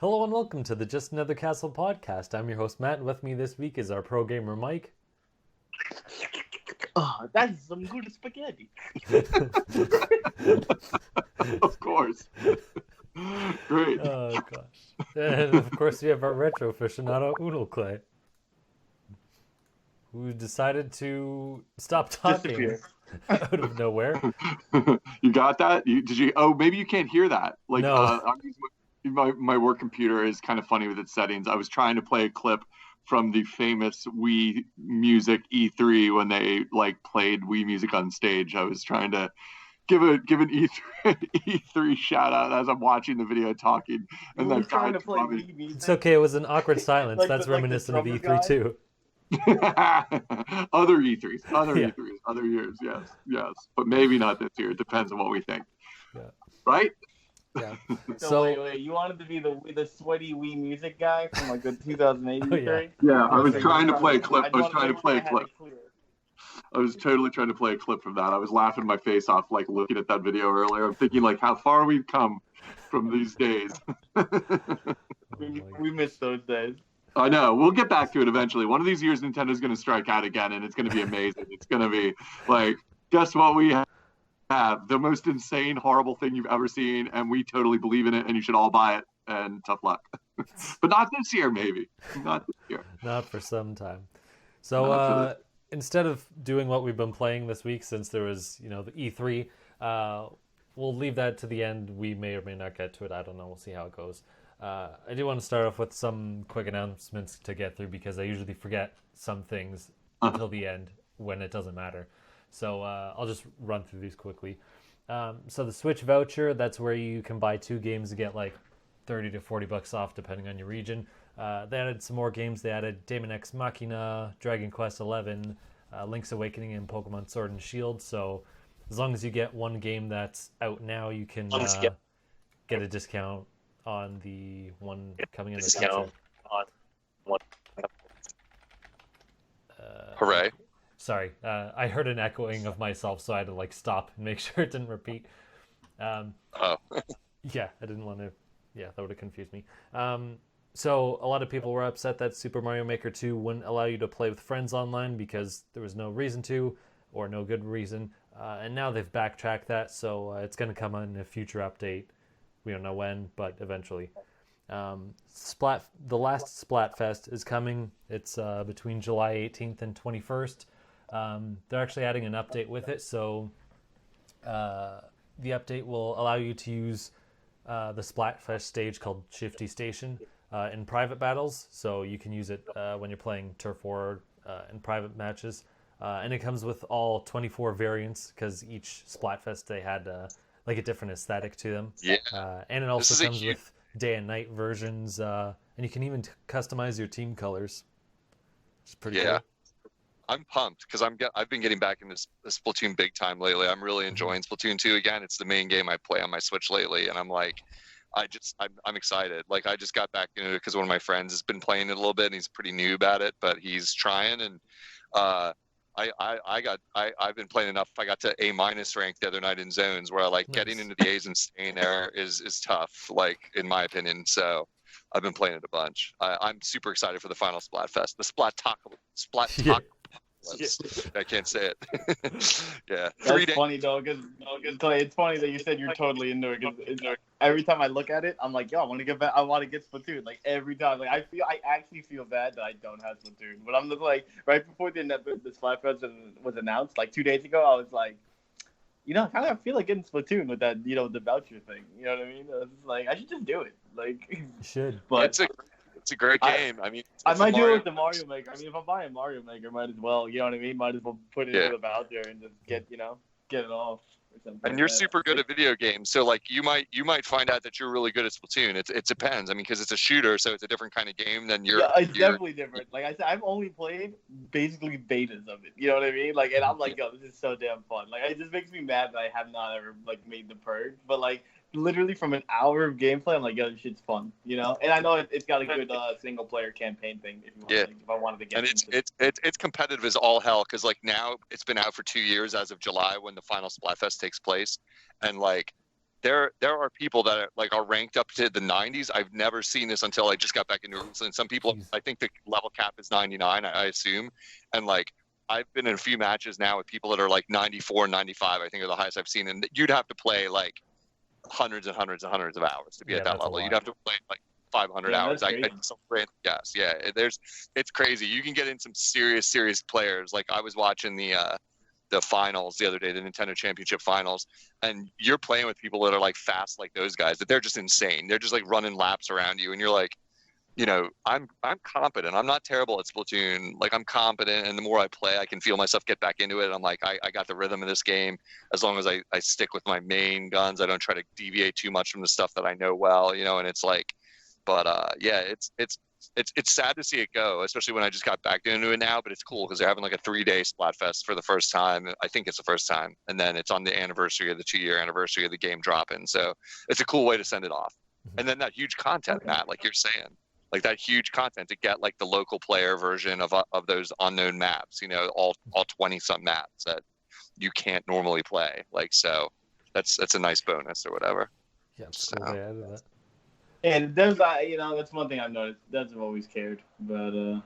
Hello and welcome to the Just Another Castle podcast. I'm your host Matt, and with me this week is our pro gamer Mike. Oh, that's some good spaghetti. Of course. Great. Oh gosh. And of course we have our retro aficionado Unoclay, who decided to stop talking Disappear. out of nowhere. You got that? Did you? Oh, maybe you can't hear that. Like, No. I'm using my work computer is kind of funny with its settings. I was trying to play a clip from the famous Wii Music E3 when they played Wii Music on stage. I was trying to give an E3 shout out as I'm watching the video talking, and then trying to play Wii music. It's okay, it was an awkward silence. Like That's the- like the reminiscent of drummer E3 guy? too. Other E3s, Yeah. E3s, other years, yes, but maybe not this year. It depends on what we think. Yeah. Right? Yeah. So wait, you wanted to be the sweaty Wii music guy from like the 2008 Oh, yeah. E3? Yeah, I was Okay, trying to play a I clip. I was wanted trying to make play sure a I had clip. it clear. I was totally trying to play a clip from that. I was laughing my face off, looking at that video earlier. I'm thinking, how far we've come from these days. We missed those days. I know. We'll get back to it eventually. One of these years, Nintendo's going to strike out again, and it's going to be amazing. It's going to be guess what we have? The most insane, horrible thing you've ever seen, and we totally believe in it, and you should all buy it, and tough luck. But not this year, maybe. Not this year. Not for some time. Not So for instead of doing what we've been playing this week, since there was, the E3, we'll leave that to the end. We may or may not get to it. I don't know. We'll see how it goes. I do want to start off with some quick announcements to get through because I usually forget some things until the end when it doesn't matter. So I'll just run through these quickly. So the Switch voucher, that's where you can buy 2 games to get $30 to $40 off depending on your region. They added some more games. They added Daemon X Machina, Dragon Quest XI, Link's Awakening, and Pokemon Sword and Shield. So as long as you get one game that's out now, you can get a discount on the one coming in the future. On one. Hooray. Sorry, I heard an echoing of myself, so I had to stop and make sure it didn't repeat. Oh. Yeah, I didn't want to. Yeah, that would have confused me. So a lot of people were upset that Super Mario Maker 2 wouldn't allow you to play with friends online because there was no reason to, or no good reason. And now they've backtracked that, so it's going to come on a future update. We don't know when, but eventually. The last Splatfest is coming. It's between July 18th and 21st. They're actually adding an update with it, so the update will allow you to use the Splatfest stage called Shifty Station in private battles, so you can use it when you're playing Turf War in private matches. And it comes with all 24 variants, because each Splatfest they had a different aesthetic to them. Yeah. And it also comes with day and night versions, and you can even customize your team colors. It's pretty cool. I'm pumped because I've been getting back into Splatoon big time lately. I'm really enjoying Splatoon 2 again. It's the main game I play on my Switch lately, and I'm excited. I just got back into it because one of my friends has been playing it a little bit, and he's pretty new about it, but he's trying. And I've been playing enough. I got to A- rank the other night in zones, where Nice. getting into the A's and staying there is tough, in my opinion. So I've been playing it a bunch. I'm super excited for the final Splatfest. The Splat Yeah. I can't say it. Yeah. That's funny though, because it's funny that you said you're totally into it. 'Cause every time I look at it, I'm like, yo, I want to get back. I want to get Splatoon. Every time, I actually feel bad that I don't have Splatoon. But I'm just right before the Splatfest was announced, 2 days ago, I was like, kind of feel like getting Splatoon with that, the voucher thing. You know what I mean? I was just I should just do it. You should. But it's a great game. I might do it with the Mario Maker. If I'm buying Mario Maker, might as well. You know what I mean? Might as well put it in the voucher and just get it off. Or something and you're super good at video games, so you might find out that you're really good at Splatoon. It depends. Because it's a shooter, so it's a different kind of game than you're. Yeah, it's definitely different. Like I said, I've only played basically betas of it. You know what I mean? And I'm yo, this is so damn fun. It just makes me mad that I have not ever made the purge. But literally from an hour of gameplay, I'm yo, this shit's fun. And I know it's got a good single player campaign thing. If you want, if I wanted to get. And it's competitive as all hell, because now it's been out for 2 years as of July when the final Splatfest takes place, and there are people that are ranked up to the 90s. I've never seen this until I just got back into it. And some people, Jeez. I think the level cap is 99, I assume. And like, I've been in a few matches now with people that are like 94, 95, I think are the highest I've seen. And you'd have to play like hundreds and hundreds and hundreds of hours to be Yeah, at that that's a level. lot. You'd have to play like 500 Yeah, hours. that's crazy. Yes, yeah. It's crazy. You can get in some serious players. Like I was watching the finals the other day, the Nintendo Championship finals, and you're playing with people that are like fast like those guys, that they're just insane. They're just like running laps around you, and you're like, you know, I'm competent. I'm not terrible at Splatoon. Like I'm competent, and the more I play, I can feel myself get back into it. I'm like, I got the rhythm of this game. As long as I stick with my main guns, I don't try to deviate too much from the stuff that I know well, you know. And it's like, but yeah, it's sad to see it go, especially when I just got back into it now. But it's cool because they're having like a 3-day Splatfest for the first time. I think it's the first time, and then it's on the anniversary of the 2-year anniversary of the game dropping. So it's a cool way to send it off. And then that huge content, Matt, like you're saying. Like that huge content to get like the local player version of those unknown maps, you know, all 20 some maps that you can't normally play. Like, so that's a nice bonus or whatever. Yeah, it's cool they added that. And there's, you know, that's one thing I've noticed. Devs have always cared about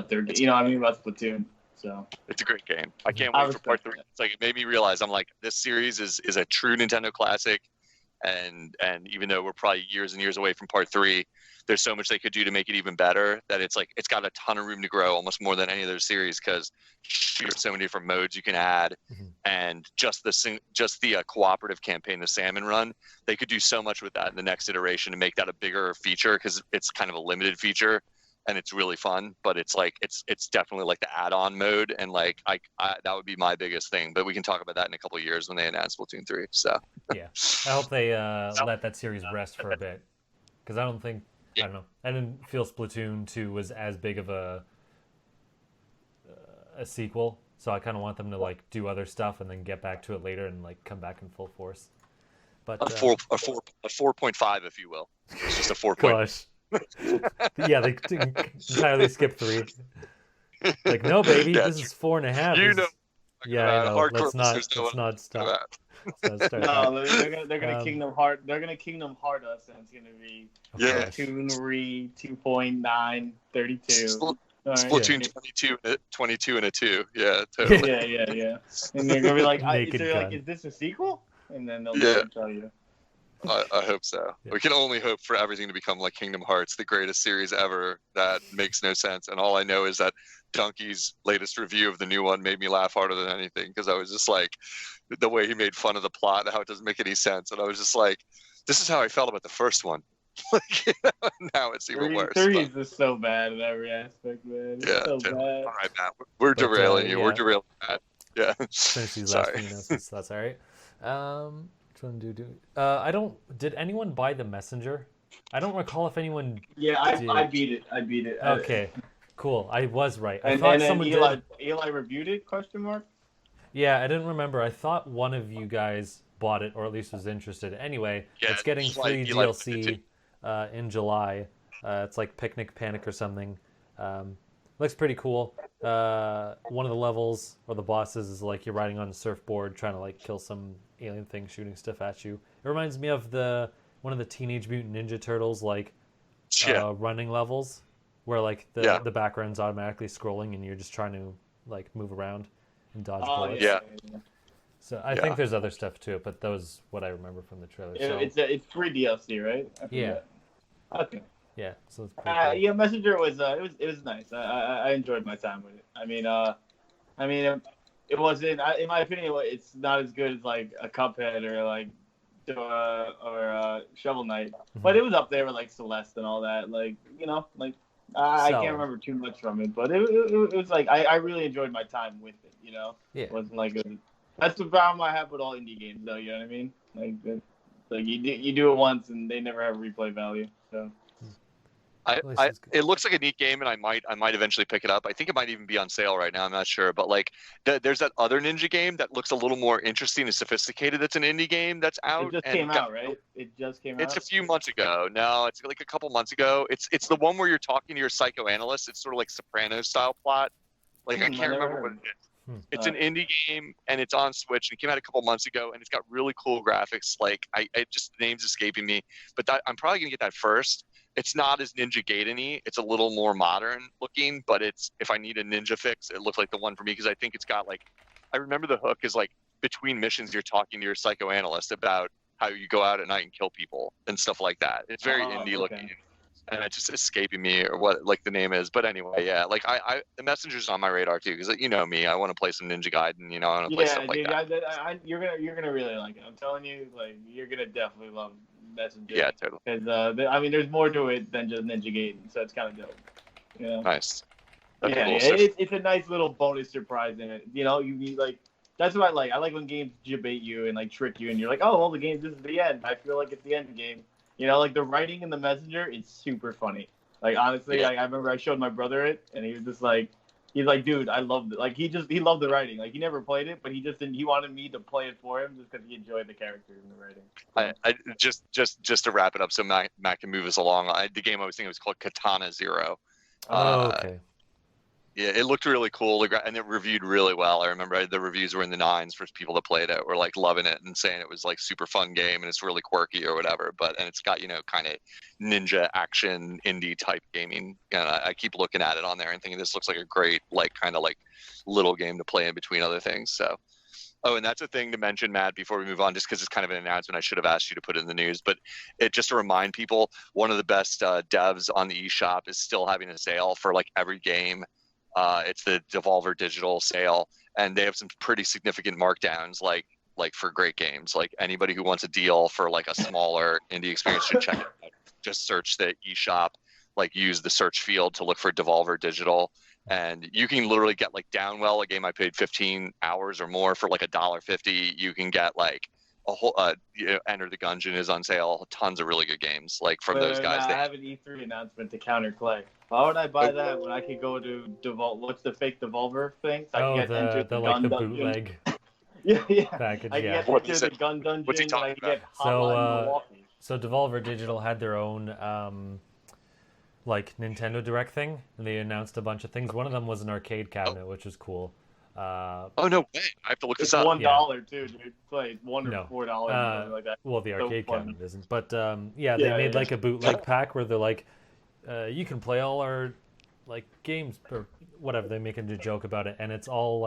their, you know, I mean, about Splatoon. So it's a great game. I can't wait for part 3. It's like, it made me realize, I'm like, this series is a true Nintendo classic. And even though we're probably years and years away from part 3, there's so much they could do to make it even better, that it's like, it's got a ton of room to grow, almost more than any other series, because there's so many different modes you can add. And just the cooperative campaign, the salmon run, they could do so much with that in the next iteration to make that a bigger feature, because it's kind of a limited feature and it's really fun. But it's like, it's definitely like the add-on mode, and like I that would be my biggest thing. But we can talk about that in a couple of years when they announce Splatoon 3. So Yeah, I hope they let that series rest for a bit, because I don't know. I didn't feel Splatoon 2 was as big of a sequel, so I kind of want them to like do other stuff and then get back to it later and like come back in full force. But a 4.5, if you will. It's just a 4. Gosh. Yeah, they entirely skipped 3. Like, no, baby, Yeah, this is 4.5. you know. Yeah, I know. Hardcore Let's listeners not stop. Let's not start no, that. they're gonna Kingdom Heart. They're gonna Kingdom Heart us, and it's gonna be Yeah. Splatoon 2.9 32. Splatoon 22 and a 2. Yeah, totally. Yeah. And they're gonna be like, Naked they're like, gun. is this a sequel? And then they'll tell you. I hope so. Yeah. We can only hope for everything to become like Kingdom Hearts, the greatest series ever. That makes no sense. And all I know is that Donkey's latest review of the new one made me laugh harder than anything, because I was just like, the way he made fun of the plot and how it doesn't make any sense. And I was just like, this is how I felt about the first one. Like, you know, now it's even worse. 3 is just so bad in every aspect, man. It's so bad. All right, Matt. We're derailing you. yeah. We're derailing Matt. Yeah. Finish these last Sorry. few notes. That's all right. Which one I don't. Did anyone buy the Messenger? I don't recall if anyone. Yeah, I beat it. Okay, cool. I was right. I And thought then someone Eli reviewed it? Question mark. Yeah, I didn't remember. I thought one of you guys bought it, or at least was interested. Anyway, Yeah, it's getting free Eli DLC in July. It's like Picnic Panic or something. Looks pretty cool. One of the levels or the bosses is like you're riding on a surfboard trying to like kill some alien thing shooting stuff at you. It reminds me of one of the Teenage Mutant Ninja Turtles like running levels where like the background's automatically scrolling and you're just trying to like move around and dodge bullets. Yeah. So I think there's other stuff to it, but that was what I remember from the trailer. So It's free DLC, right? yeah. Okay. Yeah, so it's pretty cool. Yeah, Messenger was it was nice. I enjoyed my time with it. I mean, it wasn't, in my opinion, it's not as good as like a Cuphead or like Shovel Knight, but it was up there with like Celeste and all that. Like, you know, like I can't remember too much from it, but it was like I really enjoyed my time with it. You know, it wasn't like that's the problem I have with all indie games, though. You know what I mean? Like you do it once and they never have replay value. So. It looks like a neat game, and I might eventually pick it up. I think it might even be on sale right now. I'm not sure, but like there's that other Ninja game that looks a little more interesting and sophisticated. That's an indie game that's out. It just came out, right? It just came out. It's a few months ago. No, it's like a couple months ago. It's the one where you're talking to your psychoanalyst. It's sort of like Sopranos style plot. Like I can't remember what it is. It's an indie game, and it's on Switch. And it came out a couple months ago, and it's got really cool graphics. Like I just the name's escaping me, but I'm probably gonna get that first. It's not as Ninja Gaiden-y. It's a little more modern looking, but it's if I need a ninja fix, it looks like the one for me because I think it's got like I remember the hook is like between missions you're talking to your psychoanalyst about how you go out at night and kill people and stuff like that. It's very indie looking. And it's just escaping me or what like the name is. But anyway, yeah, like I the Messenger's on my radar too because you know me, I want to play some Ninja Gaiden, you know, I want to play stuff like that. You're gonna really like it. I'm telling you, like you're gonna definitely love Messenger. Yeah, totally. Because I mean, there's more to it than just Ninja Gaiden, so it's kind of dope. Yeah. Nice. It's a nice little bonus surprise in it. You know, you like that's what I like. I like when games debate you and like trick you, and you're like, oh, well, the game this is the end. I feel like it's the end game. You know, like the writing in the Messenger, it's super funny. Like honestly, like, I remember I showed my brother it, and he was just like, he's like, dude, I loved it. Like he loved the writing. Like he never played it, but he just didn't. He wanted me to play it for him just because he enjoyed the characters and the writing. I just to wrap it up, so Matt can move us along. The game I was thinking was called Katana Zero. Okay. Yeah, it looked really cool, and it reviewed really well. I remember the reviews were in the 9s for people that played it, were like loving it and saying it was like super fun game and it's really quirky or whatever. And it's got kind of ninja action indie type gaming. And I keep looking at it on there and thinking this looks like a great kind of little game to play in between other things. So. Oh, and that's a thing to mention, Matt, before we move on, just because it's kind of an announcement. I should have asked you to put it in the news, but just to remind people, one of the best devs on the eShop is still having a sale for every game. It's the Devolver Digital sale, and they have some pretty significant markdowns, like for great games. Like anybody who wants a deal for a smaller indie experience should check it out. Just search the eShop, use the search field to look for Devolver Digital, and you can literally get Downwell, a game I paid 15 hours or more for $1.50. You can get a whole Enter the Gungeon is on sale. Tons of really good games from those guys. I have an E3 announcement to counter Clay. Why would I buy that when I could go to what's the fake Devolver thing? So I can get Enter the Gun the Dungeon. bootleg package. I can get Enter the Gun Dungeon. What's he talking about? So Devolver Digital had their own Nintendo Direct thing, and they announced a bunch of things. One of them was an arcade cabinet, which was cool. Oh no way! I have to look this up. $1 too, dude. It's $1 or $4, something like that. Well, the arcade cabinet isn't, but they made a bootleg pack where they're you can play all our games or whatever. They're making a joke about it, and it's all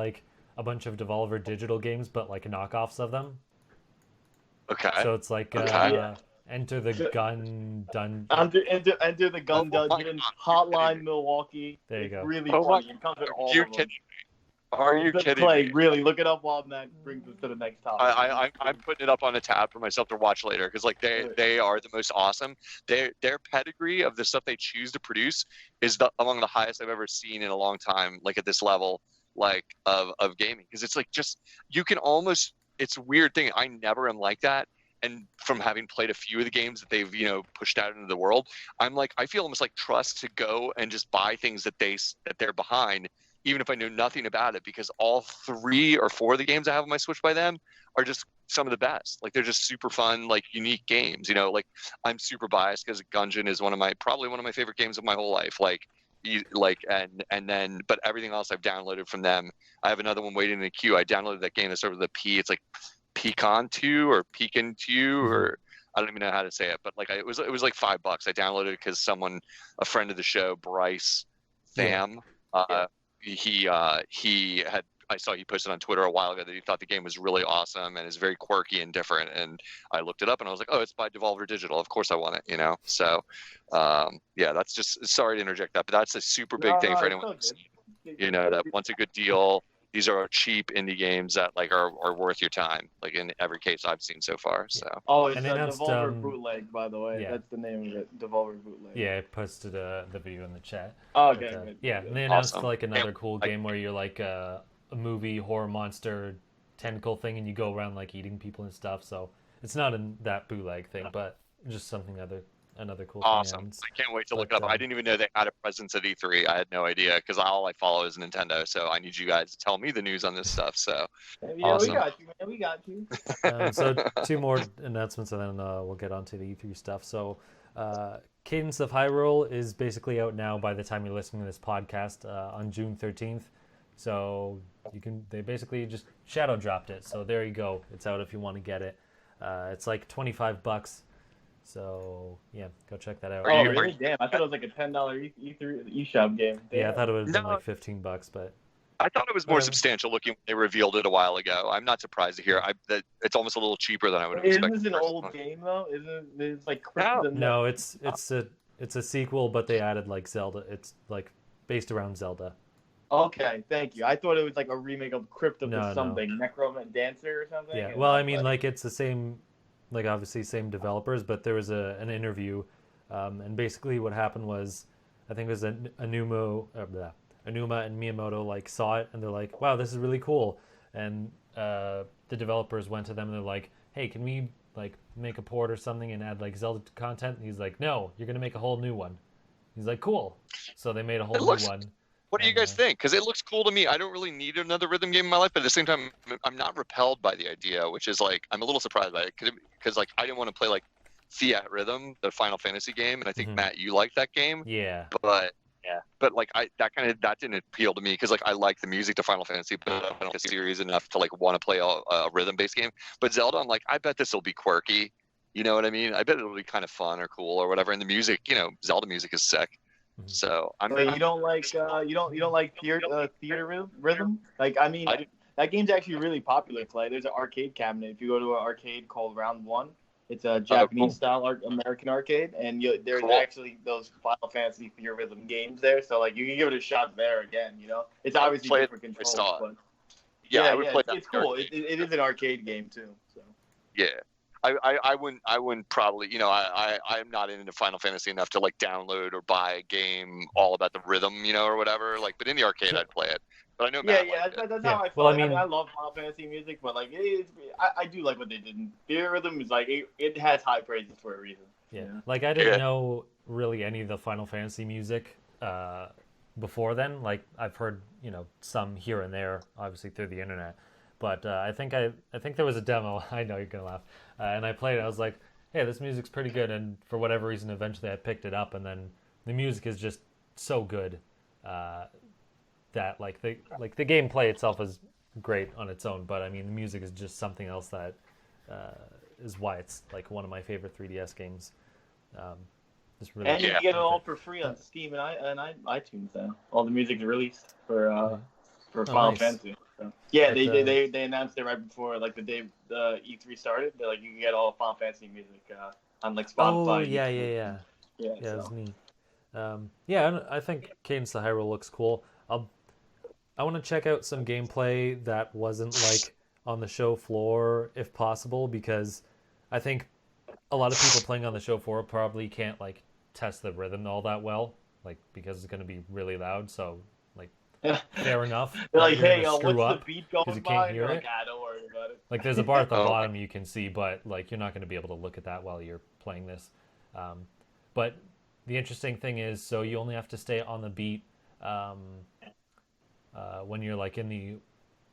a bunch of Devolver Digital games, but knockoffs of them. Okay. So it's Enter the Gun Dungeon. Enter the Gun Dungeon. Hotline Milwaukee. There you go. Really funny. It comes with all of them. Are you kidding me? Really, look it up while that brings us to the next topic. I'm putting it up on a tab for myself to watch later because they are the most awesome. Their pedigree of the stuff they choose to produce is among the highest I've ever seen in a long time. At this level, of gaming, because it's just you can almost. It's a weird thing. I never am like that. And from having played a few of the games that they've pushed out into the world, I'm I feel almost trust to go and just buy things that they're behind, even if I know nothing about it, because all 3 or 4 of the games I have on my Switch by them are just some of the best. They're just super fun, unique games. I'm super biased because Gungeon is probably one of my favorite games of my whole life. And then, but everything else I've downloaded from them. I have another one waiting in the queue. I downloaded that game that started with a P. It's Pecan 2 or Pecan 2 or I don't even know how to say it, but it was $5. I downloaded it because a friend of the show, Bryce Tham, he had. I saw he posted on Twitter a while ago that he thought the game was really awesome and is very quirky and different. And I looked it up and I was like, oh, it's by Devolver Digital. Of course I want it, So, that's just, sorry to interject that, but that's a super big thing for anyone. That wants a good deal. These are cheap indie games that are worth your time. In every case I've seen so far. So. Oh, it's a Devolver bootleg, by the way. Yeah. That's the name of it, Devolver bootleg. Yeah, I posted the video in the chat. Oh, okay. But, and they announced another cool game where you're a movie horror monster tentacle thing, and you go around eating people and stuff. So it's not in that bootleg thing, but just something another cool thing. Awesome. I can't wait to look it up. I didn't even know they had a presence at E3. I had no idea because all I follow is Nintendo. So I need you guys to tell me the news on this stuff. So awesome. We got you, man. We got you. So 2 more announcements, and then we'll get on to the E3 stuff. So Cadence of Hyrule is basically out now by the time you're listening to this podcast on June 13th. So they basically just shadow dropped it. So there you go. It's out if you want to get it. It's like $25. So yeah, go check that out. Oh, really? Damn, I thought it was like a $10 E3 eShop game. Damn. Yeah, I thought it would have been No. like $15, but I thought it was more substantial looking when they revealed it a while ago. I'm not surprised to hear that it's almost a little cheaper than I would have expected. Isn't this an old game though? Isn't it's like no, it's a sequel, but they added like Zelda. It's like based around Zelda. Okay, thank you. I thought it was like a remake of Crypt of No, something, Necromancer Dancer or something. Yeah, well, I mean, like it's the same, like obviously same developers, but there was an interview, and basically what happened was, I think it was Anuma and Miyamoto like saw it and they're like, wow, this is really cool, and the developers went to them and they're like, hey, can we like make a port or something and add like Zelda content? And he's like, no, you're gonna make a whole new one. He's like, cool. So they made a whole new one. What do you guys think? Because it looks cool to me. I don't really need another rhythm game in my life, but at the same time, I'm not repelled by the idea, which is like, I'm a little surprised by it because like I didn't want to play like Fiat Rhythm, the Final Fantasy game, and I think Matt, you liked that game. Yeah. But like that didn't appeal to me because like I like the music to Final Fantasy, but I don't like the series enough to like want to play a rhythm-based game. But Zelda, I'm like, I bet this will be quirky. You know what I mean? I bet it'll be kind of fun or cool or whatever. And the music, Zelda music is sick. So you don't like theater rhythm? Like, I mean, that game's actually really popular. Clay, there's an arcade cabinet. If you go to an arcade called Round One, it's a Japanese style American arcade, and there's actually those Final Fantasy theater rhythm games there. So like, you can give it a shot there again. It's obviously different controls, but I would play that. It's cool. It is an arcade game too. So yeah. I wouldn't probably, I'm not into Final Fantasy enough to like download or buy a game all about the rhythm, or whatever. Like, but in the arcade, I'd play it. But I know. That's how I feel. Well, I mean, I love Final Fantasy music, but like, I do like what they did. Theater rhythm is like it has high praises for a reason. Yeah, like I didn't know really any of the Final Fantasy music before then. Like I've heard, some here and there, obviously through the internet. But I think there was a demo. I know you're gonna laugh. And I played it. I was like, "Hey, this music's pretty good." And for whatever reason, eventually I picked it up. And then the music is just so good that like the gameplay itself is great on its own. But I mean, the music is just something else that is why it's like one of my favorite 3DS games. Just really and you can get it all for free on Steam and iTunes. Then all the music's released for Final Fantasy. So, yeah, they announced it right before like the day the E3 started. They're like, you can get all Final Fantasy music on like Spotify. Oh yeah. Yeah, so. It was neat. I think Cadence of Hyrule looks cool. I want to check out some gameplay that wasn't like on the show floor if possible, because I think a lot of people playing on the show floor probably can't like test the rhythm all that well, like because it's going to be really loud. So like, fair enough. They're like, hey, what's the beat going you can't hear by? it. Like, don't worry about it. Like there's a bar at the bottom you can see, but like you're not going to be able to look at that while you're playing this. But the interesting thing is, so you only have to stay on the beat when you're like in the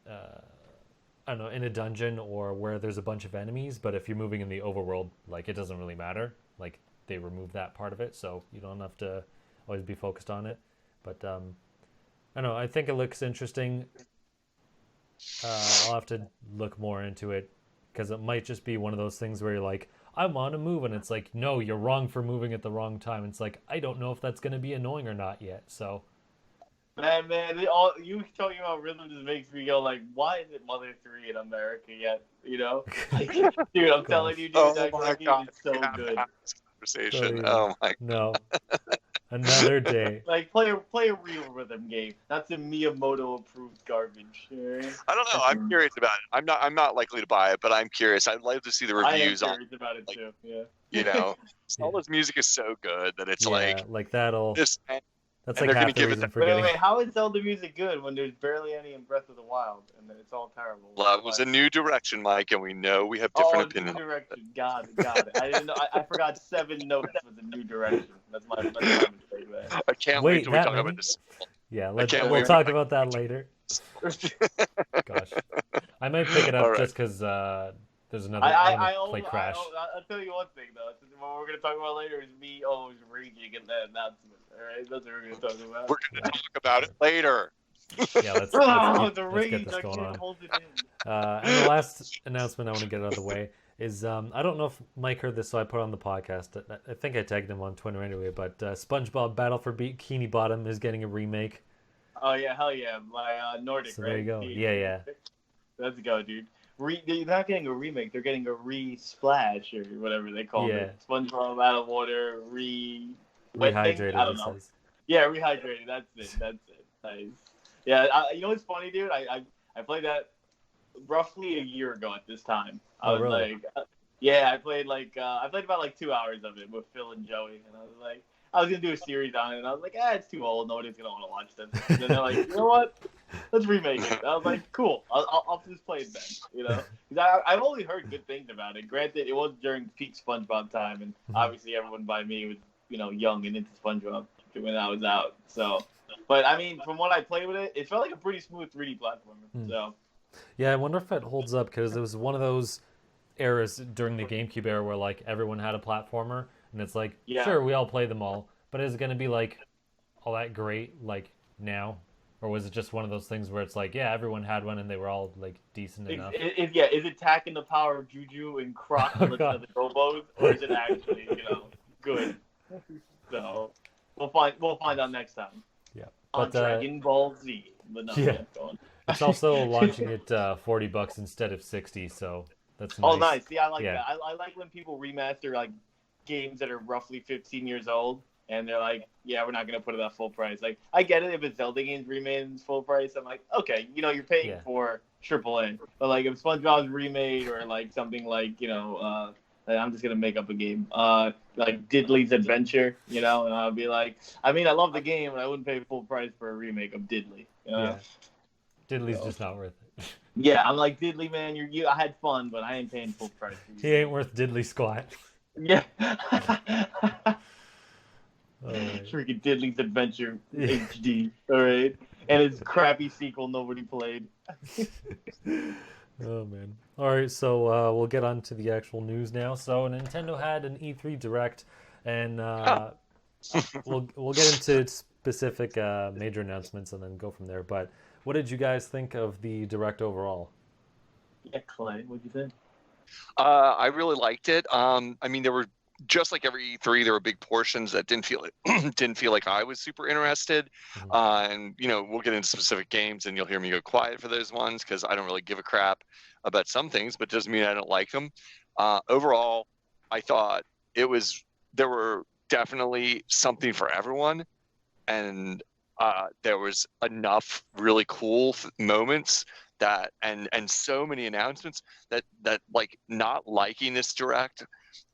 I don't know, in a dungeon or where there's a bunch of enemies. But if you're moving in the overworld, like it doesn't really matter. Like they remove that part of it, so you don't have to always be focused on it. But I don't know. I think it looks interesting. I'll have to look more into it because it might just be one of those things where you're like, I want to move, and it's like, no, you're wrong for moving at the wrong time. It's like, I don't know if that's going to be annoying or not yet. So, man, you talking about rhythm just makes me go like, why is it Mother 3 in America yet? Dude, I'm telling you, dude, that game is so good. Conversation. Oh my God. No. Another day. Like play a real rhythm game, not some Miyamoto approved garbage. Right? I don't know. I'm curious about it. I'm not likely to buy it, but I'm curious. I'd like to see the reviews I am curious about it too. Yeah. Zelda's music is so good that it's like that'll. This, that's like half the reason for getting. Wait, how is Zelda music good when there's barely any in Breath of the Wild and then it's all terrible? Love was a new direction, Mike, and we know we have different opinions. New direction. Got it. I didn't know. I forgot 7 notes was a new direction. That's my mistake there. I can't wait till we talk about this. Yeah, we'll talk about that later. Gosh, I might pick it up just because there's another play Crash. I'll tell you one thing though. What we're gonna talk about later is me always raging at that announcement. All right, that's what we're gonna talk about. We're gonna talk about it later. Yeah, let's Oh, get the let's rain! get this I going can't on. hold it in. And the last announcement I want to get out of the way is I don't know if Mike heard this, so I put it on the podcast. I think I tagged him on Twitter anyway. But SpongeBob Battle for Bikini Bottom is getting a remake. Oh yeah, hell yeah! My Nordic, So right? there you go. Yeah. Let's go, dude. They're not getting a remake. They're getting a re-splash or whatever they call it. SpongeBob out of water, wet thing? Rehydrated. I don't know. Says. Yeah, rehydrated. That's it. Nice. Yeah, you know what's funny, dude? I played that roughly a year ago at this time. I was really? like, yeah, I played about like 2 hours of it with Phil and Joey, and I was like, I was gonna do a series on it, and I was like, it's too old. Nobody's gonna want to watch this. And then they're like, you know what? Let's remake it. I was like, cool. I'll just play it then. You know, because I've only heard good things about it. Granted, it was during peak SpongeBob time, and obviously everyone by me was young and into SpongeBob when I was out. So, but I mean, from what I played with it, it felt like a pretty smooth 3D platformer. So. Yeah, I wonder if it holds up because it was one of those eras during the GameCube era where like everyone had a platformer, and it's like, sure, we all play them all, but is it going to be like all that great like now, or was it just one of those things where it's like, yeah, everyone had one and they were all like decent enough? Is it attacking the power of Juju and Croc and looking at the Gobos, or is it actually good? So we'll find out next time. Yeah, on Dragon Ball Z. But no, yeah. It's also launching at $40 instead of 60, so that's nice. Oh, nice. Yeah, I like that. I like when people remaster like games that are roughly 15 years old, and they're like, yeah, we're not gonna put it at full price. Like, I get it if it's Zelda games remade full price. I'm like, okay, you're paying for AAA, but like if SpongeBob's remade or like something like I'm just gonna make up a game, like Diddley's Adventure, and I'll be like, I mean, I love the game, and I wouldn't pay full price for a remake of Diddley. Yeah. Diddley's just not worth it. Yeah, I'm like, Diddley, man, I had fun, but I ain't paying full price. He ain't worth Diddley squat. Yeah. Right. Freaking Diddley's Adventure HD, all right? And his crappy sequel nobody played. Oh, man. All right, so we'll get on to the actual news now. So Nintendo had an E3 Direct, and we'll get into specific major announcements and then go from there. But what did you guys think of the Direct overall? Yeah, Clay, what'd you think? I really liked it. I mean, there were just like every E3, there were big portions that didn't feel like I was super interested. And we'll get into specific games, and you'll hear me go quiet for those ones because I don't really give a crap about some things, but doesn't mean I don't like them. Overall, I thought there were definitely something for everyone, and there was enough really cool moments that and so many announcements that like not liking this Direct,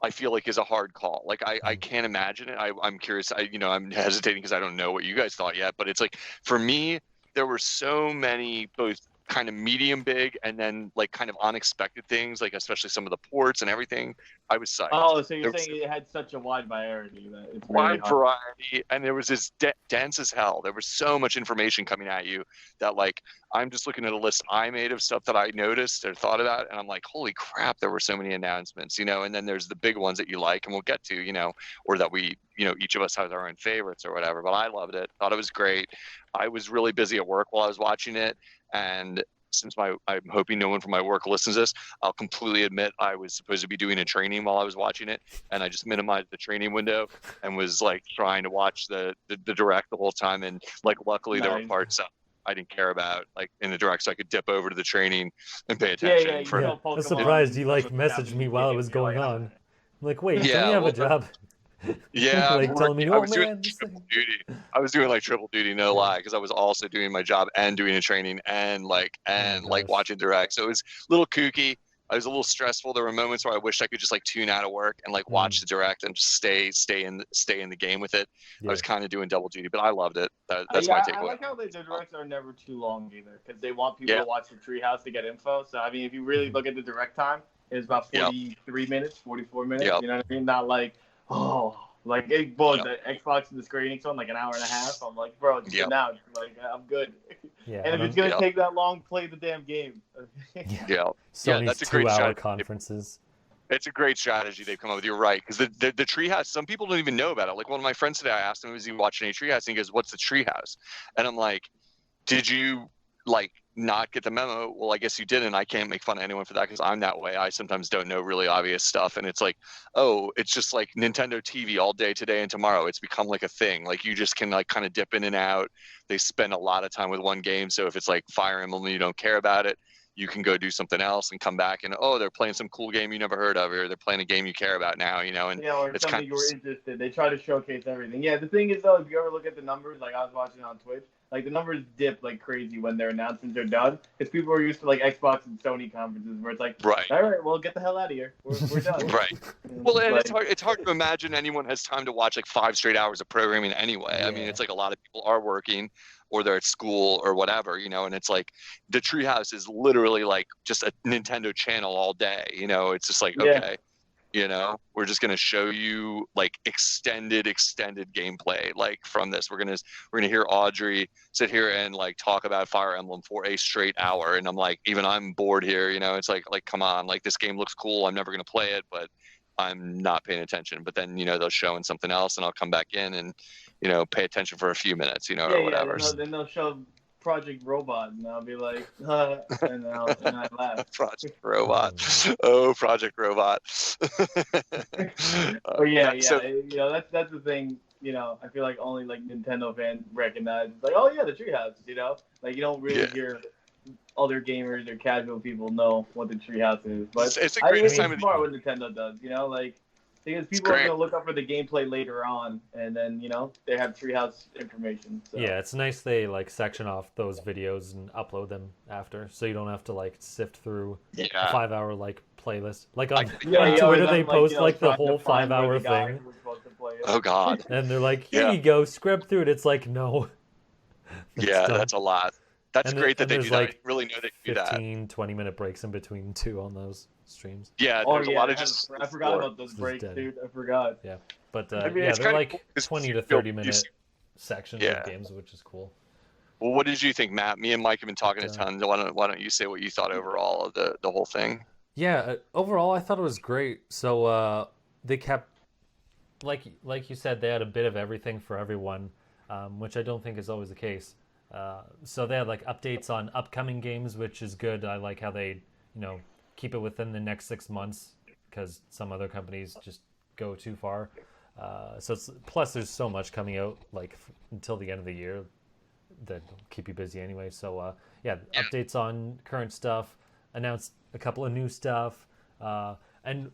I feel like is a hard call. Like I can't imagine it. I'm curious. I'm hesitating because I don't know what you guys thought yet. But it's like for me, there were so many both kind of medium big and then like kind of unexpected things, like especially some of the ports and everything. I was psyched. Oh, so you're saying it had such a wide variety that it's really wide variety, and there was this dense as hell. There was so much information coming at you that like I'm just looking at a list I made of stuff that I noticed or thought about, and I'm like, holy crap, there were so many announcements, and then there's the big ones that you like, and we'll get to, or that we, each of us has our own favorites or whatever. But I loved it. Thought it was great. I was really busy at work while I was watching it, and since I'm hoping no one from my work listens to this, I'll completely admit I was supposed to be doing a training while I was watching it, and I just minimized the training window and was like trying to watch the Direct the whole time. And like luckily there were parts I didn't care about like in the Direct, so I could dip over to the training and pay attention. I'm surprised you like messaged me while it was going on. I'm like, wait, don't you have a job? Yeah, like telling me, doing triple duty. I was doing like triple duty, no lie, because I was also doing my job and doing a training and watching Direct. So it was a little kooky. I was a little stressful. There were moments where I wished I could just like tune out of work and like watch the Direct and just stay in the game with it. I was kind of doing double duty, but I loved it. That's my takeaway. I like how the Directs are never too long either, because they want people to watch the Treehouse to get info. So I mean, if you really look at the Direct time, it's about 43 minutes, 44 minutes. You know what I mean? Not like the Xbox and the Square Enix one, like an hour and a half. I'm like, bro, just sit down. Like, I'm good. Yeah, and if it's gonna take that long, play the damn game. Sony's that's a great 2-hour conferences. It's a great strategy they've come up with. You're right, because the Treehouse, some people don't even know about it. Like one of my friends today, I asked him, "Was he watching a Treehouse?" And he goes, "What's the Treehouse?" And I'm like, did you like not get the memo? Well, I guess you didn't. I can't make fun of anyone for that because I'm that way. I sometimes don't know really obvious stuff, and it's like, oh, it's just like Nintendo TV all day today and tomorrow. It's become like a thing. Like you just can like kind of dip in and out. They spend a lot of time with one game, so if it's like Fire Emblem and you don't care about it, you can go do something else and come back and, oh, they're playing some cool game you never heard of, or they're playing a game you care about now, you know. And yeah, or it's something kind you were interested. They try to showcase everything. Yeah, the thing is though, if you ever look at the numbers, like I was watching on Twitch, like the numbers dip like crazy when their announcements are done, because people are used to like Xbox and Sony conferences where it's like, right. all right, well, get the hell out of here. We're done. Right. Well, and it's hard to imagine anyone has time to watch like 5 straight hours of programming anyway. Yeah. I mean, it's like a lot of people are working or they're at school or whatever, you know, and it's like the Treehouse is literally like just a Nintendo channel all day, you know. It's just like, okay, you know, we're just going to show you like extended gameplay like from this. We're going to hear Audrey sit here and like talk about Fire Emblem for a straight hour, and I'm like, even I'm bored here, you know. It's like come on, like this game looks cool. I'm never going to play it, but I'm not paying attention. But then, you know, they'll show in something else and I'll come back in and, you know, pay attention for a few minutes, you know, or whatever. Yeah, then they'll show Project Robot, and I'll be like, and I laugh. Project Robot. Oh, Project Robot. But yeah, so, you know, that's the thing. You know, I feel like only like Nintendo fans recognize, like, oh yeah, the Treehouse. You know, like you don't really hear other gamers or casual people know what the Treehouse is. But it's a great time it's smart what Nintendo does. You know, like. Because people are going to look up for the gameplay later on, and then, you know, they have Treehouse information. So. Yeah, it's nice they, like, section off those videos and upload them after, so you don't have to, like, sift through a 5-hour, like, playlist. Like, on Twitter, they post, like, the whole 5-hour thing. Oh, God. And they're like, here you go, scrub through it. It's like, no. Yeah, that's a lot. That's great that they do that. I really know they do that. 15, 20-minute breaks in between two on those streams. Yeah, there's a lot of just... I forgot about those breaks, dude. I forgot. Yeah, but they're like 20 to 30-minute sections of games, which is cool. Well, what did you think, Matt? Me and Mike have been talking a ton. Why don't you say what you thought overall of the whole thing? Yeah, overall, I thought it was great. So they kept, like you said, they had a bit of everything for everyone, which I don't think is always the case. So they had like updates on upcoming games, which is good. I like how they, you know, keep it within the next 6 months, because some other companies just go too far. Plus there's so much coming out like until the end of the year that keep you busy anyway. So updates on current stuff, announced a couple of new stuff, and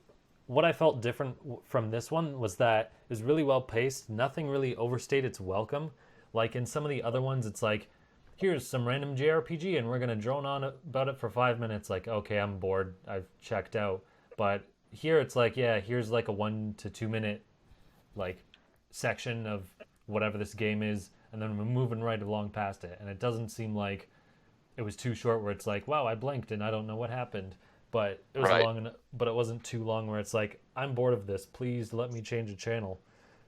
what I felt different from this one was that it was really well paced. Nothing really overstayed its welcome. Like in some of the other ones, it's like, here's some random JRPG and we're going to drone on about it for 5 minutes. Like, okay, I'm bored. I've checked out. But here it's like, yeah, here's like a 1 to 2 minute like section of whatever this game is. And then we're moving right along past it. And it doesn't seem like it was too short where it's like, wow, I blinked and I don't know what happened. But it was long enough, but it wasn't too long where it's like, I'm bored of this. Please let me change the channel.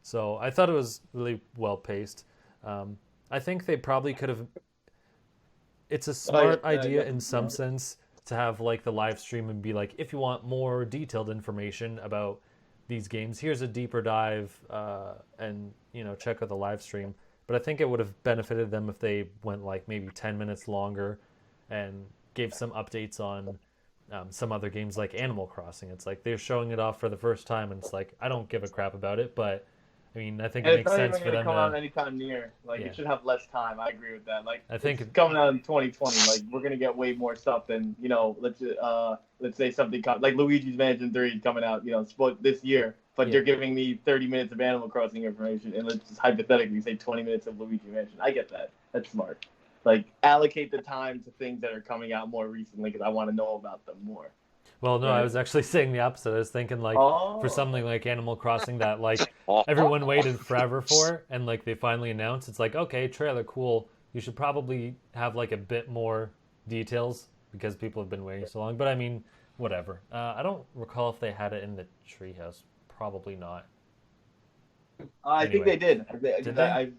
So I thought it was really well paced. I think they probably could have. It's a smart idea in some sense to have like the live stream and be like, if you want more detailed information about these games, here's a deeper dive, and you know, check out the live stream. But I think it would have benefited them if they went like maybe 10 minutes longer and gave some updates on some other games like Animal Crossing. It's like they're showing it off for the first time, and it's like, I don't give a crap about it, but I mean, I think it makes sense for them to... It's not even going to come out anytime near. Like, it should have less time. I agree with that. Like, I think it's coming out in 2020. Like, we're going to get way more stuff than, you know, let's say something like Luigi's Mansion 3 coming out, you know, this year. But they're giving me 30 minutes of Animal Crossing information, and let's just hypothetically say 20 minutes of Luigi Mansion. I get that. That's smart. Like, allocate the time to things that are coming out more recently because I want to know about them more. Well, no, I was actually saying the opposite. I was thinking, like, for something like Animal Crossing that, like, everyone waited forever for, and, like, they finally announced, it's like, okay, trailer, cool. You should probably have, like, a bit more details because people have been waiting so long. But, I mean, whatever. I don't recall if they had it in the Treehouse. Probably not. I think they did. Did they?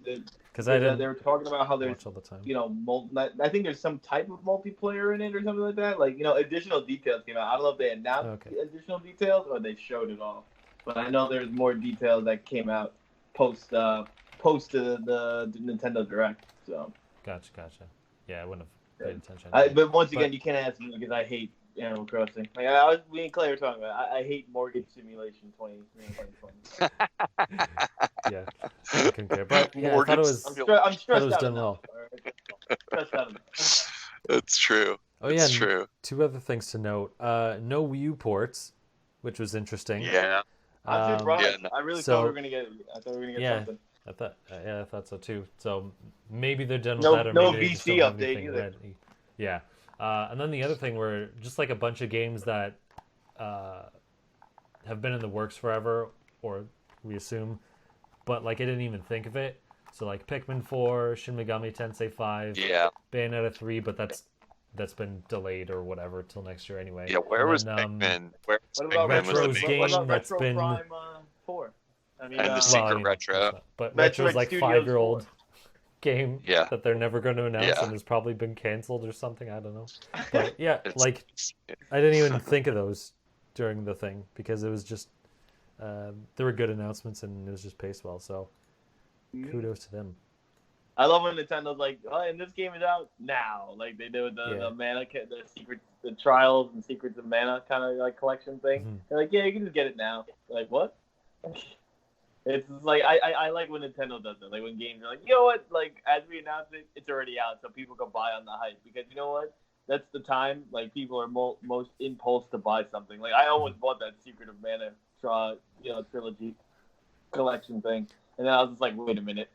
Because I didn't. They were talking about how there's, all the time. you know, I think there's some type of multiplayer in it or something like that. Like, you know, additional details came out. I don't know if they announced additional details or they showed it off. But I know there's more details that came out post the Nintendo Direct. So. Gotcha. yeah, I wouldn't have paid attention. But once again, you can't ask me because I hate Animal Crossing. Like me and Clay were talking about. I hate Mortgage Simulation 2020. Yeah, I couldn't care. But yeah, I thought it was. I'm thought it stressed was out done enough. well. All right? Stressed out enough. It's true. Oh yeah, It's true. two other things to note. No Wii U ports, which was interesting. Yeah. I'm surprised. Yeah, no. I really So- thought we were gonna get. I thought we were gonna get Yeah. something. I thought so too. So maybe they're done with No- that, or no maybe they just VC don't have update anything either. ready. Yeah, and then the other thing were just like a bunch of games that have been in the works forever, or we assume, but like I didn't even think of it. So like Pikmin 4, Shin Megami Tensei 5, Yeah. Bayonetta 3, but that's been delayed or whatever till next year anyway. Yeah. Where And was then, Pikmin? Where was What about Pikmin? Was the Retro's big game What about that's Retro been- Prime 4? I mean, And the well, Secret I mean, Retro. that's not- but Metroid Retro's like Studios 5-year-old 4. game Yeah. that they're never going to announce Yeah. and has probably been canceled or something. I don't know. But yeah, It's- like I didn't even think of those during the thing because it was just there were good announcements and it was just paced well. So kudos to them. I love when Nintendo's like, oh, and this game is out now. Like they do with the Yeah. mana, the secret, the trials and secrets of mana kind of like collection thing. Mhm. They're like, yeah, you can just get it now. Like what? It's like I like when Nintendo does it. Like when games are like, you know what? Like as we announce it, it's already out, so people can buy on the hype. Because you know what? That's the time like people are most impulse to buy something. Like I almost bought that Secret of Mana, trilogy collection thing, and then I was just like, wait a minute.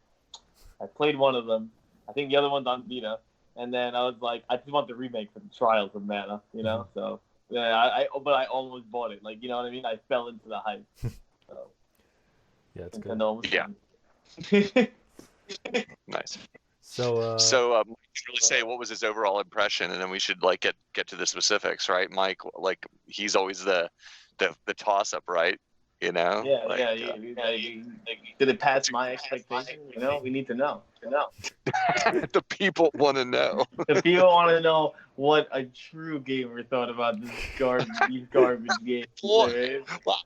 I played one of them. I think the other one's on Vita, and then I was like, I just want the remake for the Trials of Mana, you know. So yeah, but I almost bought it. Like you know what I mean? I fell into the hype. So Yeah, it's good. Nintendo almost. Yeah. Nice. So So should really say what was his overall impression, and then we should like get to the specifics, right? Mike, like he's always the toss up, right? You know? Yeah, Like, did it pass my expectations? You know, we need to know. the people want to know. The people want to know what a true gamer thought about this these garbage games. Boy. Wow.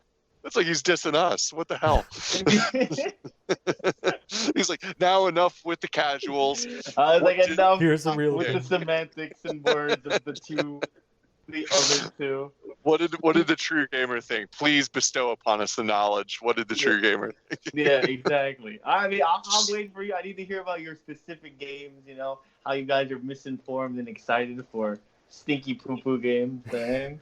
That's like he's dissing us. What the hell? He's like, now enough with the casuals. I was like, enough here's the real with game. the semantics and words of the other two. What did the true gamer think? Please bestow upon us the knowledge. What did the true gamer think? Yeah, exactly. I mean, I'm waiting for you. I need to hear about your specific games. You know, how you guys are misinformed and excited for stinky poo poo games. Thing.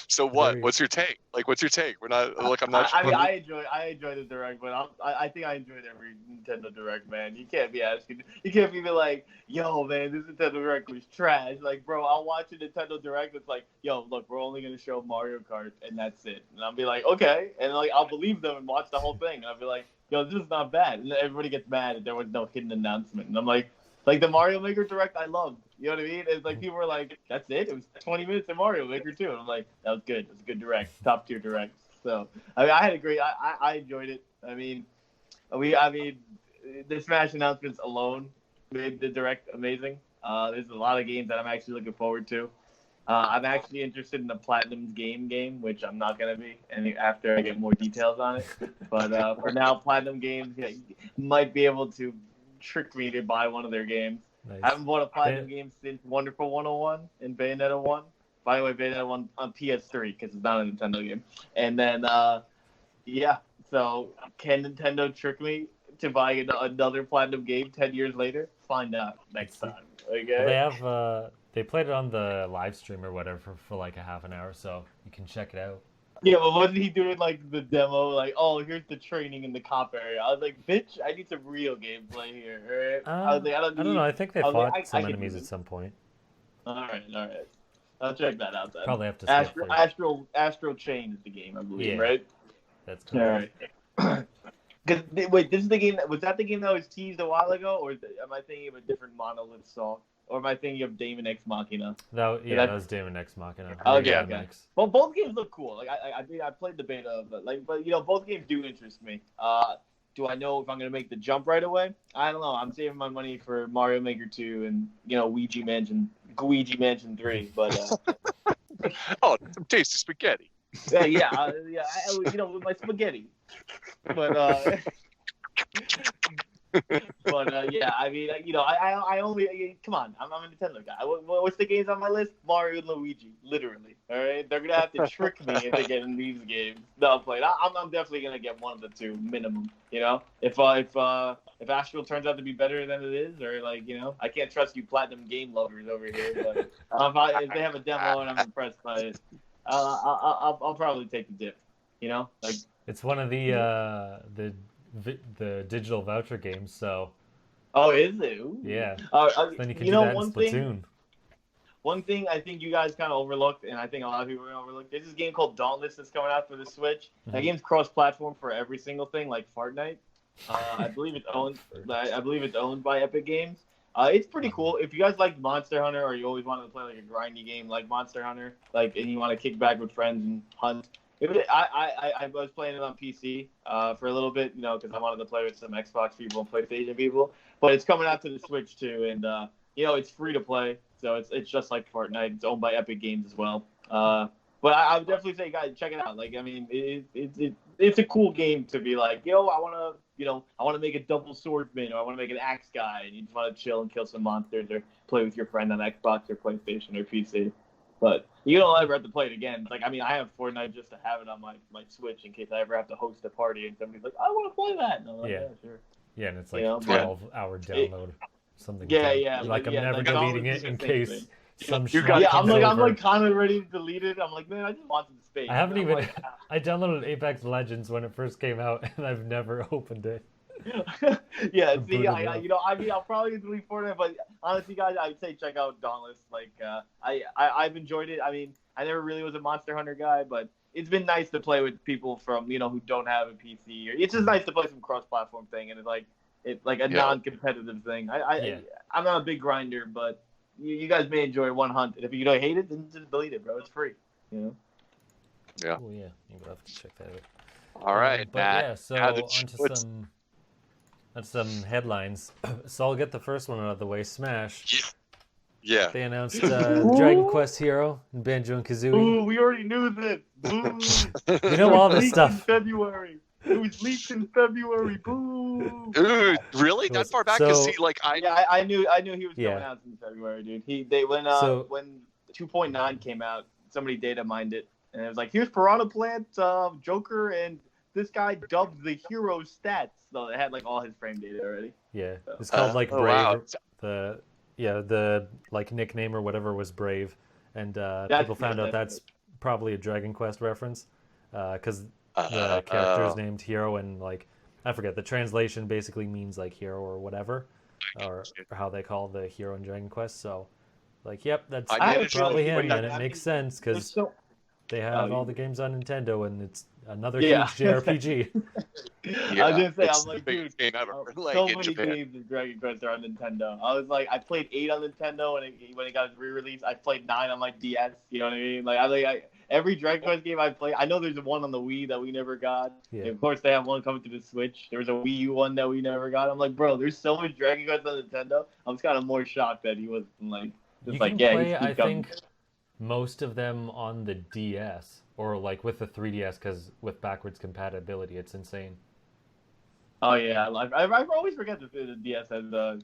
So what? Very- What's your take? Like, what's your take? We're not. Look, I'm not. I mean, I enjoy the direct, but I think I enjoyed every Nintendo Direct, man. You can't be asking. You can't be like, yo, man, this Nintendo Direct was trash. Like, bro, I'll watch a Nintendo Direct. It's like, yo, look, we're only gonna show Mario Kart, and that's it. And I'll be like, okay, and like I'll believe them and watch the whole thing. And I'll be like, yo, this is not bad. And then everybody gets mad that there was no hidden announcement. And I'm like the Mario Maker Direct, I loved. You know what I mean? It's like people were like, "That's it? It was 20 minutes of Mario Maker too." And I'm like, "That was good. It was a good Direct, top tier Direct." So I mean, I had a great. I enjoyed it. I mean, the Smash announcements alone made the Direct amazing. There's a lot of games that I'm actually looking forward to. I'm actually interested in the Platinum's game, which I'm not gonna be, and after I get more details on it. But for now, Platinum Games might be able to trick me to buy one of their games. Nice. I haven't bought a Platinum game since Wonderful 101 and Bayonetta 1. By the way, Bayonetta 1 on PS3 because it's not a Nintendo game. And then, so can Nintendo trick me to buy another Platinum game 10 years later? Find out next time. Okay? Well, they have they played it on the live stream or whatever for like a half an hour, so you can check it out. Yeah, but wasn't he doing like the demo? Like, oh, here's the training in the cop area. I was like, bitch, I need some real gameplay here. Right? I was like, I don't know. I think they I was fought like, some I can enemies do at this. some point. All right. I'll check that out then. Probably have to skip later. Astro Chain is the game, I believe, Yeah. right? That's All correct. right. Wait, this is the game was that the game that was teased a while ago, or am I thinking of a different Monolith Soft? Or am I thinking of Daemon X Machina? That that- was Daemon X Machina. Okay, Daemon okay. X. Well, both games look cool. Like I played the beta, but you know, both games do interest me. Do I know if I'm gonna make the jump right away? I don't know. I'm saving my money for Mario Maker 2 and Luigi Mansion 3. But Oh, some tasty spaghetti. with my spaghetti. But But yeah, I mean, I only come on. I'm a Nintendo guy. What's the games on my list? Mario and Luigi, literally. All right, they're gonna have to trick me into getting these games. No, I'm playing. I'm definitely gonna get one of the two minimum. If Astral turns out to be better than it is, or I can't trust you platinum game lovers over here. But if they have a demo and I'm impressed by it, I'll probably take the dip. It's one of the digital voucher games, so. Oh, is it? Ooh. Yeah. Then you can do that in Splatoon. One thing I think you guys kind of overlooked, and I think a lot of people are overlooked, there's this game called Dauntless that's coming out for the Switch. Mm-hmm. That game's cross-platform for every single thing, like Fortnite. I believe it's owned by Epic Games. It's pretty cool. If you guys like Monster Hunter, or you always wanted to play like a grindy game like Monster Hunter, and you want to kick back with friends and hunt. I was playing it on PC for a little bit, because I wanted to play with some Xbox people and PlayStation people. But it's coming out to the Switch too, and it's free to play, so it's just like Fortnite. It's owned by Epic Games as well. But I would definitely say, guys, check it out. It's a cool game to be like, I want to make a double swordsman, or I want to make an axe guy, and you just want to chill and kill some monsters, or play with your friend on Xbox or PlayStation or PC. But you don't ever have to play it again. I have Fortnite just to have it on my Switch in case I ever have to host a party and somebody's like, I want to play that. And I'm like, yeah, sure. Yeah, and it's like 12-hour download. Something. Yeah. I'm never deleting it in case some shit. Yeah, I'm kind of ready to delete it. I'm like, man, I just wanted the space. I haven't even. I downloaded Apex Legends when it first came out, and I've never opened it. Yeah, see, I'll probably delete Fortnite, but honestly, guys, I'd say check out Dauntless. I've enjoyed it. I mean, I never really was a Monster Hunter guy, but it's been nice to play with people from who don't have a PC. It's just nice to play some cross-platform thing, and it's like a non-competitive thing. I'm not a big grinder, but you guys may enjoy one hunt, and if you don't hate it, then just delete it, bro. It's free. Yeah. Oh yeah, you'll have to check that out. All right, Matt. So onto some headlines. So I'll get the first one out of the way. Smash. Yeah. They announced Dragon Quest Hero and Banjo and Kazooie. Ooh, we already knew this. Boo. You know all this stuff. In February. It was leaked in February. Boo. Ooh, really? That far back? So, I knew he was coming out in February, dude. When 2.9 came out, somebody data mined it, and it was like, here's Piranha Plant, Joker, and this guy dubbed the hero stats. So it had all his frame data already. Yeah, it's called Brave. Wow. The nickname or whatever was Brave, and people found out that's probably a Dragon Quest reference, because the character is named Hero, and I forget, the translation basically means hero or whatever, or how they call the hero in Dragon Quest. So yep, that's probably him, and it makes sense because they have all the games on Nintendo, and it's another huge JRPG. I was gonna say, I'm like, the biggest dude, game ever. so many games in Dragon Quest are on Nintendo. I was like, I played 8 on Nintendo, and when it got re-released, I played 9 on my DS. You know what I mean? Every Dragon Quest game I play, I know there's one on the Wii that we never got. Yeah. And of course, they have one coming to the Switch. There was a Wii U one that we never got. I'm like, bro, there's so much Dragon Quest on Nintendo. I'm just kind of more shocked that he wasn't play, I think, most of them on the DS or with the 3DS, because with backwards compatibility, it's insane. Oh yeah, I always forget that the DS has the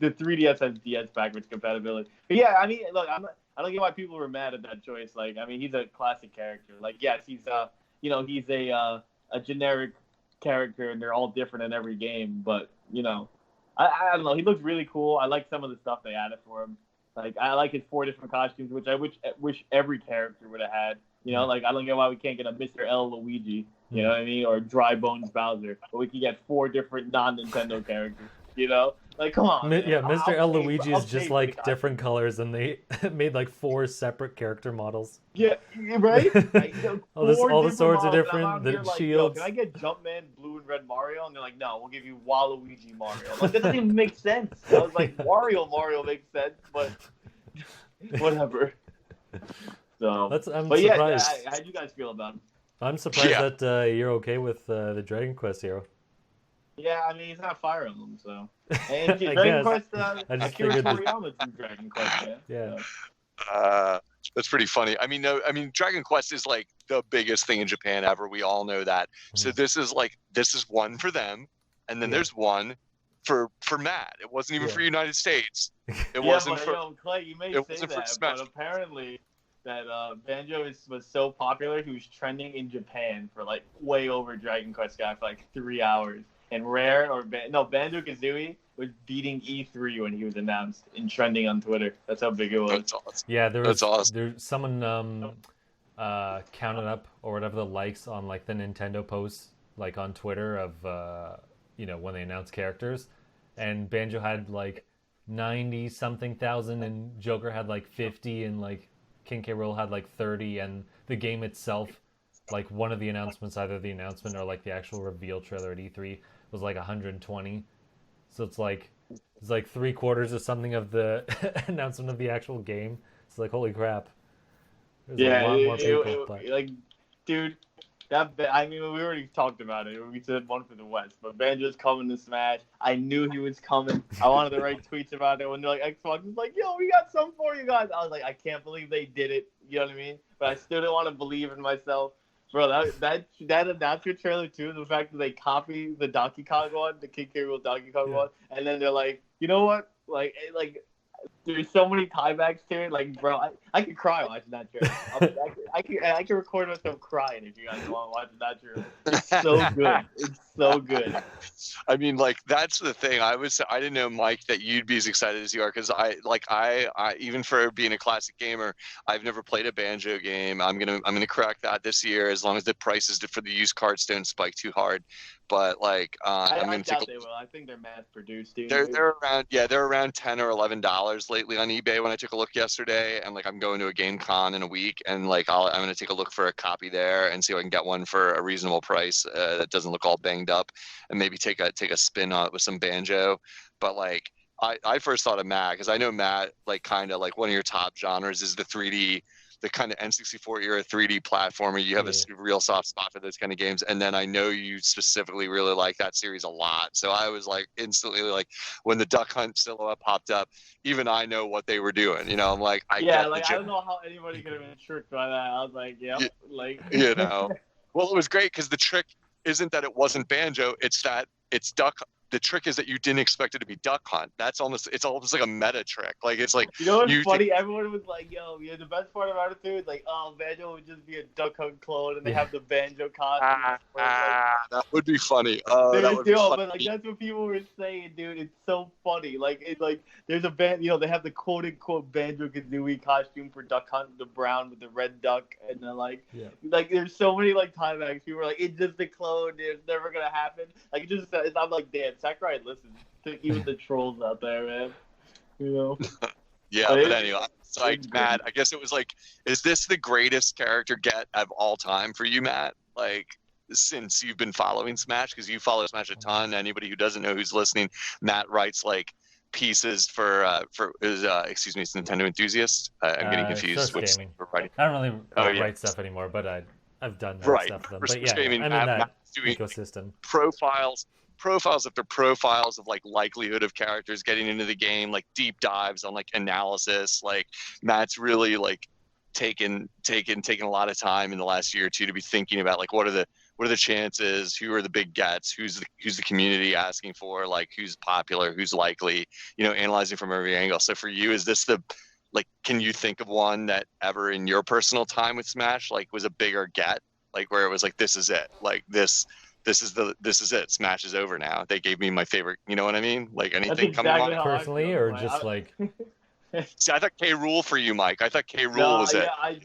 3DS has DS backwards compatibility. But yeah, I mean, look, I don't get why people were mad at that choice. He's a classic character. Yes, he's he's a generic character, and they're all different in every game. But I don't know. He looks really cool. I like some of the stuff they added for him. I like his 4 different costumes, which I wish every character would have had. I don't get why we can't get a Mr. L Luigi, you know what I mean, or Dry Bones Bowser, but we can get 4 different non-Nintendo characters. Come on. Yeah, Mr. L Luigi is just different colors, and they made 4 separate character models. Yeah, right. all the swords are different. The shields. Can I get Jumpman, Blue and Red Mario? And they're like, no, we'll give you Waluigi Mario. That doesn't even make sense. I was like, Wario Mario makes sense, but whatever. So, I'm but surprised. Yeah, how do you guys feel about him? I'm surprised that you're okay with the Dragon Quest hero. Yeah, I mean, he's not Fire Emblem, so. And Dragon Quest, Akira Toriyama's in Dragon Quest, yeah. That's pretty funny. I mean, Dragon Quest is the biggest thing in Japan ever. We all know that. So this is one for them, and then there's one for Matt. It wasn't even Yeah. for United States. It Yeah, wasn't but for. yo, Clay, you may It say wasn't for that, Smash. but apparently that Banjo was so popular, he was trending in Japan for like way over Dragon Quest Guy for like 3 hours. And Banjo-Kazooie was beating E3 when he was announced and trending on Twitter. That's how big it was. That's awesome. Yeah, That's awesome. there someone counted up or whatever the likes on like the Nintendo posts like on Twitter of when they announced characters, and Banjo had like 90 something thousand, and Joker had like 50, and like King K. Rool had like 30, and the game itself, like one of the announcements, either the announcement or like the actual reveal trailer at E3, was like 120. So it's like 3/4 of something of the announcement of the actual game. It's like, holy crap. There's a lot more people. But like, dude, I mean, we already talked about it. We said one for the West, but Banjo's coming to Smash. I knew he was coming. I wanted to write tweets about it when they're like, Xbox was like, yo, we got something for you guys. I was like, I can't believe they did it. You know what I mean? But I still didn't want to believe in myself. Bro, that announcement trailer too, the fact that they copy the Donkey Kong one, the King K. Rool Donkey Kong one, and then they're like, you know what? Like there's so many tiebacks to it. Like, bro, I could cry watching that trailer. I can record myself crying if you guys want to watch that trailer. It's so good. It's so good. I mean, like, that's the thing. I didn't know, Mike, that you'd be as excited as you are, because I even for being a classic gamer, I've never played a Banjo game. I'm gonna crack that this year, as long as the prices for the used cards don't spike too hard. But like, I'm gonna doubt they will. I think they're mass produced, dude. They're around $10 or $11 lately on eBay when I took a look yesterday, and like I'm going to a game con in a week, and like I'm gonna take a look for a copy there and see if I can get one for a reasonable price that doesn't look all banged up, and maybe take a spin on it with some Banjo. But like I first thought of Matt, because I know Matt, like, kind of like one of your top genres is the 3D, the kind of N64 era 3D platformer. You have a real soft spot for those kind of games. And then I know you specifically really like that series a lot. So I was like instantly like, when the Duck Hunt silhouette popped up, even I know what they were doing. You know, I'm like, I don't know how anybody could have been tricked by that. I was like, Well, it was great because the trick isn't that it wasn't Banjo, it's that it's Duck. The trick is that you didn't expect it to be Duck Hunt. It's almost like a meta trick. Like, it's like, you know what's funny? Everyone was like, yo, the best part about it too is like, oh, Banjo would just be a Duck Hunt clone, and they have the Banjo costume. That would be funny. That would be funny. But like, that's what people were saying, dude. It's so funny. Like, it's like there's a band, they have the quote unquote Banjo-Kazooie costume for Duck Hunt, the brown with the red duck, and then like there's so many like timebacks. People were like, it's just a clone, dude. It's never gonna happen. Like, I'm like, damn, Sakurai listens to even the trolls out there, man. Yeah, but anyway, it's like, Matt, I guess it was like, is this the greatest character get of all time for you, Matt? Like, since you've been following Smash, because you follow Smash a ton. Anybody who doesn't know who's listening, Matt writes like pieces for his it's Nintendo Enthusiast. I'm getting confused with writing. I don't really write stuff anymore, but I've done that stuff for them. But yeah, I'm in that ecosystem. Profiles after profiles of like likelihood of characters getting into the game, like deep dives on like analysis. Like, Matt's really like taken a lot of time in the last year or two to be thinking about like what are the chances, who are the big gets, who's the community asking for, like who's popular, who's likely, analyzing from every angle. So for you, is this can you think of one that ever in your personal time with Smash like was a bigger get, like where it was like, this is it, like this is it, Smash is over now, they gave me my favorite, you know what I mean? Like, anything coming on personally, or just like See, I thought K. Rool for you, Mike. I thought K. Rool was it. I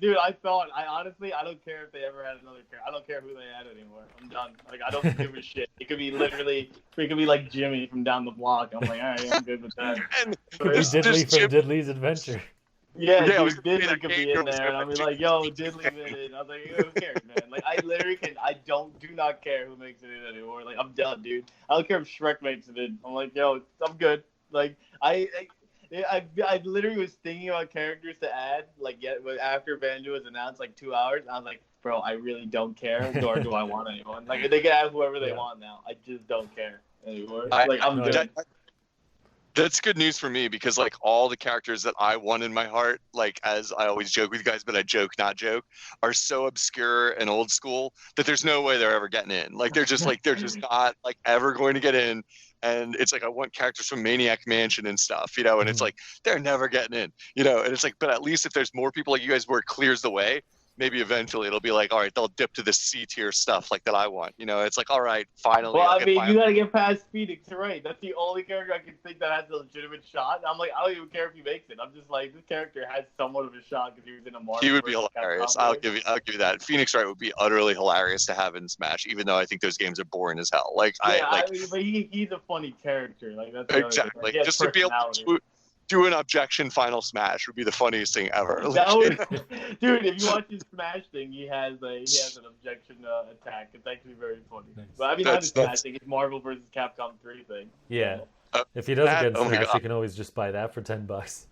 honestly, I don't care if they ever had another character. I don't care who they had anymore. I'm done. Like, I don't give a shit. It could be like Jimmy from down the block. I'm like, all right, I'm good with that. Diddley from Diddley's Adventure. Yeah, Diddley could be in there, and I'll be like, yo, Diddley's in it. I was like, who cares, man? Like, I literally do not care who makes it in anymore. Like, I'm done, dude. I don't care if Shrek makes it in. I'm like, yo, I'm good. Like, I literally was thinking about characters to add, like, after Banjo was announced, like 2 hours. I was like, bro, I really don't care, nor do I want anyone. Like, they can add whoever they want now. I just don't care anymore. I'm good. That's good news for me, because like all the characters that I want in my heart, like, as I always joke with you guys, but I joke not joke, are so obscure and old school that there's no way they're ever getting in. Like, they're just not like ever going to get in. and it's like I want characters from Maniac Mansion and stuff, you know, and it's like they're never getting in, you know, and it's like, but at least if there's more people like you guys where it clears the way, maybe eventually it'll be like, all right, they'll dip to the C tier stuff like that I want, you know. It's like, all right, finally. Well, I mean, you gotta get past Phoenix, right? That's the only character I can think that has a legitimate shot. I'm like, I don't even care if he makes it. I'm just like, this character has somewhat of a shot because he was in a Marvel. He would be hilarious. I'll give you that. Phoenix Wright would be utterly hilarious to have in Smash, even though I think those games are boring as hell. Like, I mean, but he's a funny character. Like that's exactly. Like, just to be able to do an objection final Smash would be the funniest thing ever. That would, dude, if you watch his Smash thing, he has an objection attack. It's actually very funny. Nice. But I mean, not his Smash thing. It's Marvel versus Capcom 3 thing. Yeah. If he does a good Smash, you can always just buy that for $10.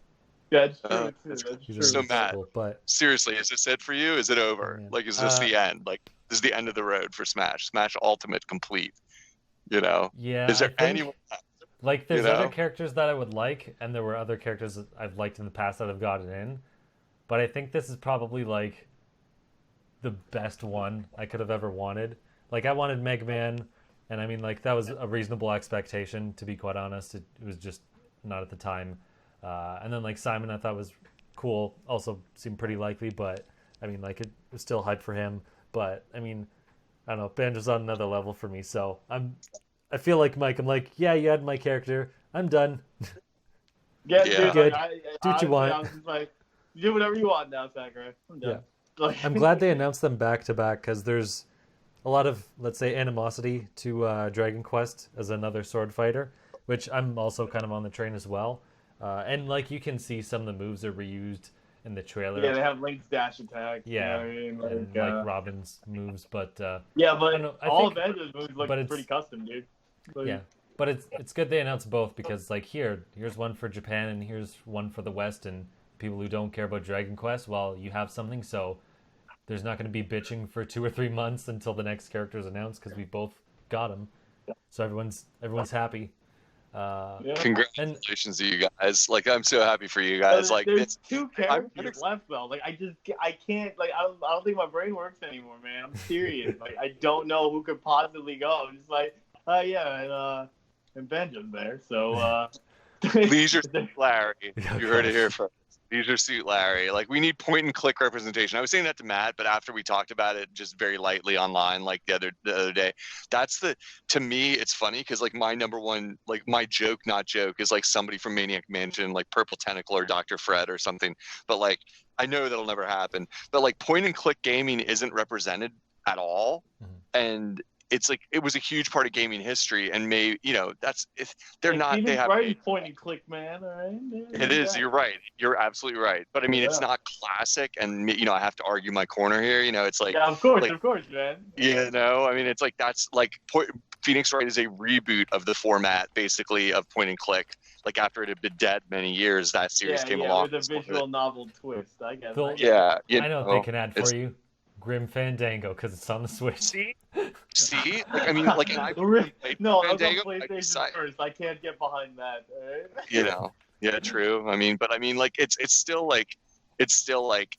Yeah, that's true. That's true. So Matt, but seriously, is this it for you? Is it over? Like, is this the end? Like, this is the end of the road for Smash? Smash Ultimate complete. You know? Yeah. Is there anyone? Like, there's other characters that I would like, and there were other characters that I've liked in the past that I've gotten in. But I think this is probably, like, the best one I could have ever wanted. Like, I wanted Mega Man, and I mean, like, that was a reasonable expectation, to be quite honest. It was just not at the time. And then, like, Simon I thought was cool. Also seemed pretty likely, but, I mean, like, it was still hype for him. But, I mean, I don't know. Banjo's on another level for me, so I feel like Mike. I'm like, yeah, you had my character. I'm done. Yeah, dude, good. Do what you want. I'm just like, do whatever you want now, Sakurai. I'm done. Yeah. I'm glad they announced them back to back because there's a lot of, let's say, animosity to Dragon Quest as another sword fighter, which I'm also kind of on the train as well. And like you can see some of the moves are reused in the trailer. Yeah, they have Link's dash attack. Yeah, you know what I mean? like Robin's moves, but yeah, but all of Benja's moves look pretty custom, dude. Like, yeah, but it's good they announced both because like here's one for Japan and here's one for the West, and people who don't care about Dragon Quest, well, you have something, so there's not going to be bitching for 2 or 3 months until the next character is announced because we both got them, so everyone's happy. Congratulations to you guys! Like, I'm so happy for you guys. Like, there's 2 characters left though. Like, I can't. Like, I don't think my brain works anymore, man. I'm serious. Like, I don't know who could possibly go. I'm just like, and Benja's there. So, Leisure Suit Larry. You heard it here first. Leisure Suit Larry. Like, we need point and click representation. I was saying that to Matt, but after we talked about it just very lightly online, like the other day, to me, it's funny because like my number one, like my joke, not joke, is like somebody from Maniac Mansion, like Purple Tentacle or Dr. Fred or something. But like, I know that'll never happen. But like, point and click gaming isn't represented at all, and it's like it was a huge part of gaming history, and that's if they're not. They have point and click, man. All right. It is. You're right. You're absolutely right. But I mean, it's not classic, and I have to argue my corner here. It's like of course, man. I mean, it's like that's like Phoenix Wright is a reboot of the format, basically, of point and click. Like after it had been dead many years, that series came along with a visual novel twist. I guess. Yeah, I know what they can add for you. Grim Fandango because it's on the Switch. See? Like, I mean, like, no, I'm on PlayStation first. I can't get behind that. Right? Yeah, true. I mean, but I mean, like, it's still like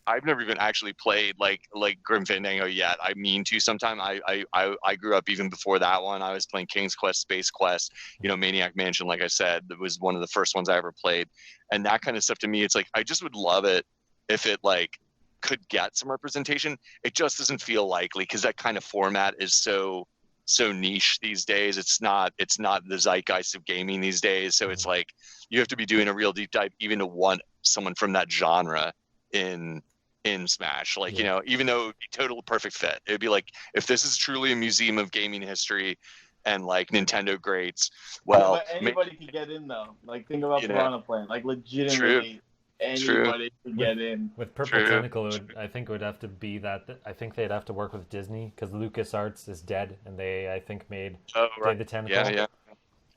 I've never even actually played like Grim Fandango yet. I mean to sometime. I grew up even before that one. I was playing King's Quest, Space Quest, Maniac Mansion. Like I said, that was one of the first ones I ever played, and that kind of stuff to me, it's like I just would love it if it like could get some representation. It just doesn't feel likely because that kind of format is so niche these days. It's not the zeitgeist of gaming these days. So it's like you have to be doing a real deep dive even to want someone from that genre in Smash. Like, even though it would be total perfect fit, it would be like if this is truly a museum of gaming history and like Nintendo greats, well, but anybody can get in though. Like, think about Piranha Plant. Like, legitimately anybody can get in. With Purple Tentacle, I think it would have to be that. I think they'd have to work with Disney because LucasArts is dead, and they, I think, made Day the Tentacle. Yeah.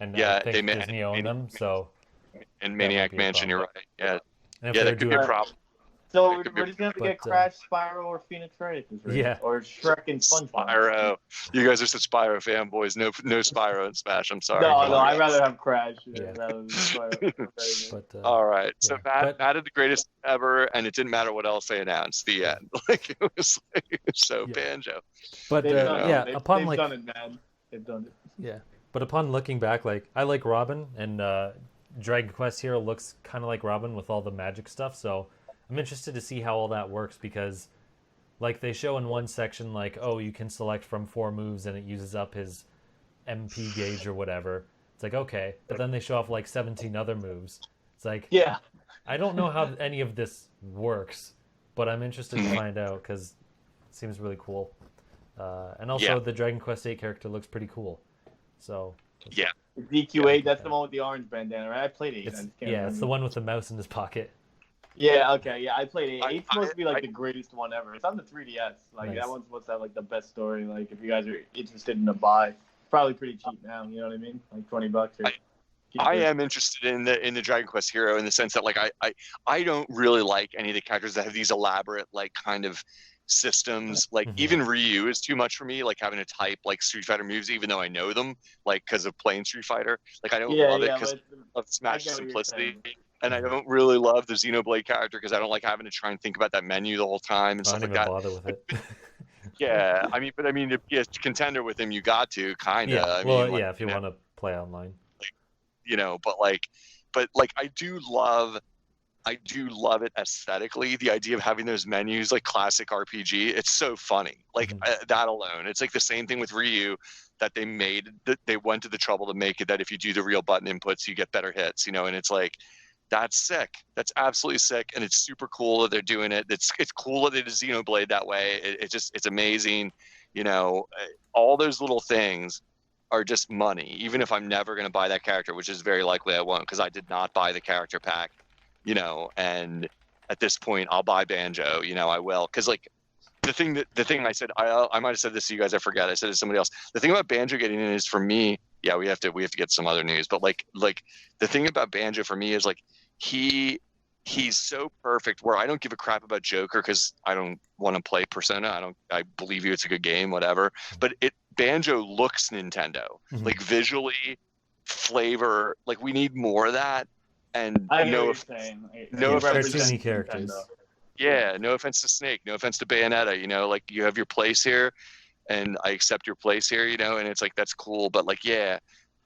And I think Disney owned them, so. And Maniac Mansion, you're right. Yeah. And that could be a problem. So we're just going to have to get Crash, Spyro, or Phoenix Wright. Yeah. Or Shrek and SpongeBob. Spyro. You guys are such Spyro fanboys. No Spyro in Smash. I'm sorry. No, I'd rather have Crash. Yeah. All right. So Matt had the greatest ever, and it didn't matter what else they announced. The end. Like, it was like, so Banjo. But they've upon they've like done it, man. They've done it. Yeah. But upon looking back, like I like Robin, and Dragon Quest Hero looks kind of like Robin with all the magic stuff. So I'm interested to see how all that works because, like, they show in one section, like, oh, you can select from 4 moves and it uses up his MP gauge or whatever. It's like, okay, but then they show off like 17 other moves. It's like, Yeah. I don't know how any of this works, but I'm interested to Mhm. find out because it seems really cool. And also, Yeah. the Dragon Quest VIII character looks pretty cool. So Yeah. DQ8, that's the one with the orange bandana, right? I played 8. it's, I just yeah, can't it's the remember. one with the mouse in his pocket. Yeah, okay, yeah, I played 8. I- 8's supposed to be like I- the greatest one ever. It's on the 3DS. Like, Nice. that one's supposed to have like the best story. Like, if you guys are interested in a buy, probably pretty cheap now. You know what I mean? Like $20 or. I am interested in the Dragon Quest Hero in the sense that like I don't really like any of the characters that have these elaborate like kind of systems. Like Mhm. even Ryu is too much for me. Like having to type like Street Fighter moves, even though I know them, like because of playing Street Fighter. Like I don't love it because of Smash I get what you're simplicity. saying. And I don't really love the Xenoblade character because I don't like having to try and think about that menu the whole time and I stuff don't like even that. bother with it. Yeah, I mean, to be a contender with him, you got to kind of. Yeah, I well, mean, like, yeah, if you want to play online. but like I do love it aesthetically. The idea of having those menus like classic RPG, it's so funny. Like Mhm. that alone, it's like the same thing with Ryu that they made. That they went to the trouble to make it that if you do the real button inputs, you get better hits. You know, and it's like that's sick. That's absolutely sick, and it's super cool that they're doing it. It's cool that it is Xenoblade that way. It's amazing. You know, all those little things are just money. Even if I'm never going to buy that character, which is very likely I won't, because I did not buy the character pack. You know, and at this point, I'll buy Banjo. You know, I will, because like the thing I said, I might have said this to you guys. I forgot. I said it to somebody else. The thing about Banjo getting in is for me. Yeah, we have to get some other news. But like the thing about Banjo for me is like he's so perfect where I don't give a crap about Joker because I don't want to play Persona. I believe you, it's a good game, whatever. But Banjo looks Nintendo, Mhm. like visually, flavor. Like we need more of that. And I hear no, what you're saying. no It offense to represents any characters. Nintendo. yeah, no offense to Snake, no offense to Bayonetta. You know, like you have your place here, and I accept your place here. You know, and it's like that's cool. But like, yeah,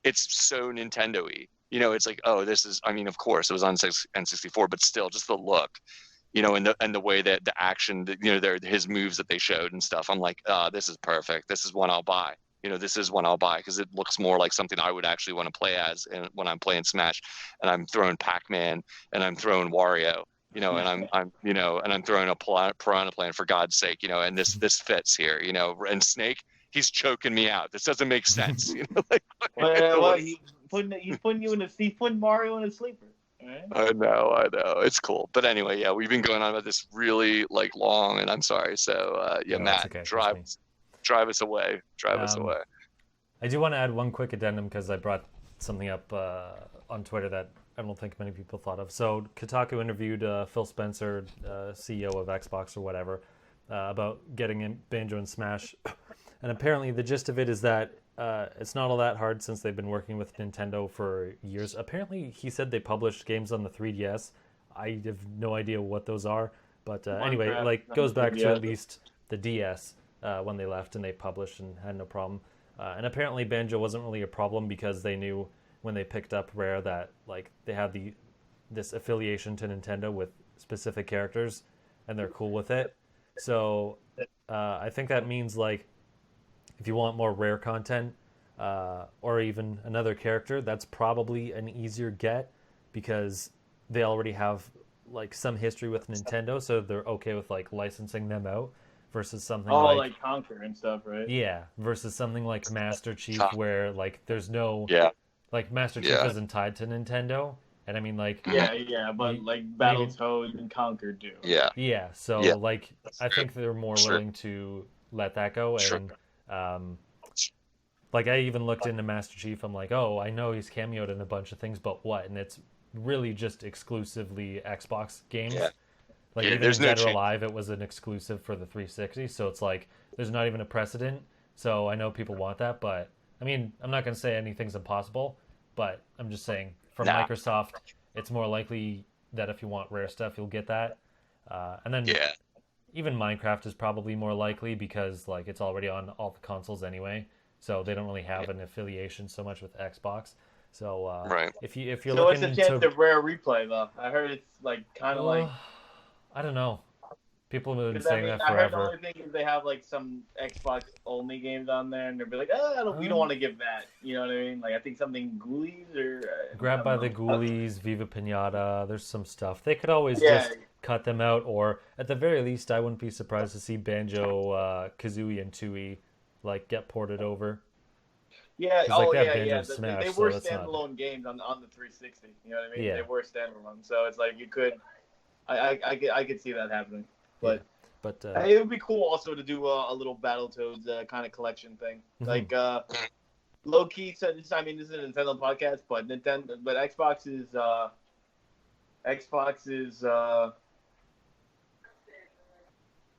it's so Nintendo-y. You know, it's like, oh, this is. I mean, of course, it was on N64, but still, just the look. You know, and the way that the action, you know, his moves that they showed and stuff. I'm like, this is perfect. This is one I'll buy. You know, this is one I'll buy because it looks more like something I would actually want to play as and when I'm playing Smash, and I'm throwing Pac-Man and I'm throwing Wario. You know, and I'm you know, and I'm throwing a Piranha Plant for God's sake. You know, and this fits here. You know, and Snake, he's choking me out. This doesn't make sense. You know, like Well, he's putting Mario in a sleeper. Right? I know. It's cool. But anyway, yeah, we've been going on about this really like long, and I'm sorry. So yeah, No, Matt, it's okay. drive us away. Drive us Um, away. I do want to add one quick addendum because I brought something up on Twitter that I don't think many people thought of. So Kotaku interviewed Phil Spencer, CEO of Xbox or whatever, about getting in Banjo and Smash. And apparently the gist of it is that it's not all that hard since they've been working with Nintendo for years. Apparently he said they published games on the 3DS. I have no idea what those are. But anyway, Minecraft like on goes the back to 3DS. at least the DS when they left and they published and had no problem. And apparently Banjo wasn't really a problem because they knew when they picked up Rare that like they had this affiliation to Nintendo with specific characters and they're cool with it. So I think that means like if you want more Rare content or even another character, that's probably an easier get because they already have like some history with Nintendo, so they're okay with like licensing them out versus something like Conquer and stuff, right? yeah, versus something like Master Chief where like there's no Yeah. like Master Chief Yeah. isn't tied to Nintendo, and I mean like Yeah, but You- like maybe- Battletoads and Conquer do. Yeah. yeah, so Yeah. like I think they're more Sure. willing to let that go, Sure. and like I even looked into Master Chief. I'm like, oh, I know he's cameoed in a bunch of things, but what? And it's really just exclusively Xbox games. Yeah. Like Yeah, even there's in no Dead or change. Alive, it was an exclusive for the 360. So it's like there's not even a precedent. So I know people want that, but I mean, I'm not going to say anything's impossible, but I'm just saying from Nah. Microsoft, it's more likely that if you want Rare stuff, you'll get that. And then Yeah. even Minecraft is probably more likely because like it's already on all the consoles anyway. so they don't really have an affiliation so much with Xbox. So Right. if you're So what's looking the chance to of rare replay though? I heard it's like kind of like. I don't know. People have been Because I saying mean, that I heard the forever. only thing is they have like some Xbox only games on there, and they'll be like, "Oh, we don't want to give that." You know what I mean? Like I think something Ghoulies or Grab I by don't the know. Ghoulies, Viva Pinata. There's some stuff. They could always Yeah. just cut them out, or at the very least, I wouldn't be surprised to see Banjo, Kazooie, and Tooie like get ported over. Yeah. 'Cause, like, Oh, they have yeah, Banjo yeah. and Smash, They so were that's not. standalone games on the 360. You know what I mean? Yeah. They were standalone, so it's like you could. I could see that happening, but But it would be cool also to do a little Battletoads kind of collection thing, like low key. So this, I mean, this is a Nintendo podcast, but Xbox is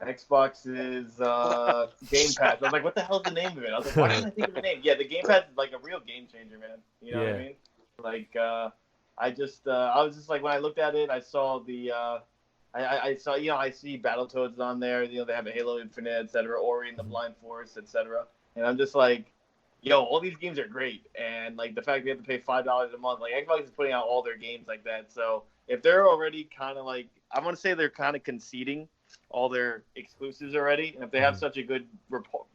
Xbox is Game Pass. I was like, what the hell's the name of it? I was like, why didn't I think of the name? Yeah, the Game Pass is like a real game changer, man. You know what I mean? Like, I was just like, when I looked at it, I saw I saw, I see Battletoads on there. They have a Halo Infinite, etc., Ori and the Blind Forest, etc. And I'm just like, yo, all these games are great. And like the fact they have to pay $5 a month, like Xbox is putting out all their games like that. So if they're already kind of like, I want to say they're kind of conceding all their exclusives already, and if they have such a good rapport,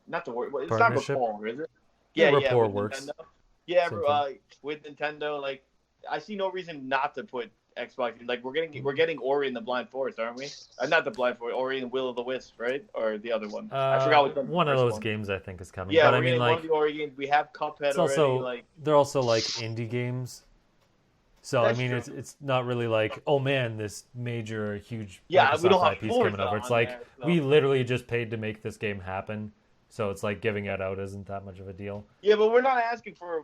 not the word, it's not Partnership? rapport, is it? Yeah, Yeah, rapport with works. Nintendo. Yeah, Same thing. with Nintendo, like I see no reason not to put Xbox. Like we're getting Ori and the Blind Forest, aren't we? Not the Blind Forest, Ori and Will of the Wisp, right? Or the other one? I forgot what the one of first those one. games I think is coming. Yeah, but we're I mean, getting like, one of the Ori games. We have Cuphead it's already. also Like they're also like indie games. So I That's mean, true. it's not really like, oh man, this major huge Yeah, we don't Microsoft have IP's Forza coming over. It's on like there, so. we literally just paid to make this game happen. So it's like giving it out isn't that much of a deal. Yeah, but we're not asking for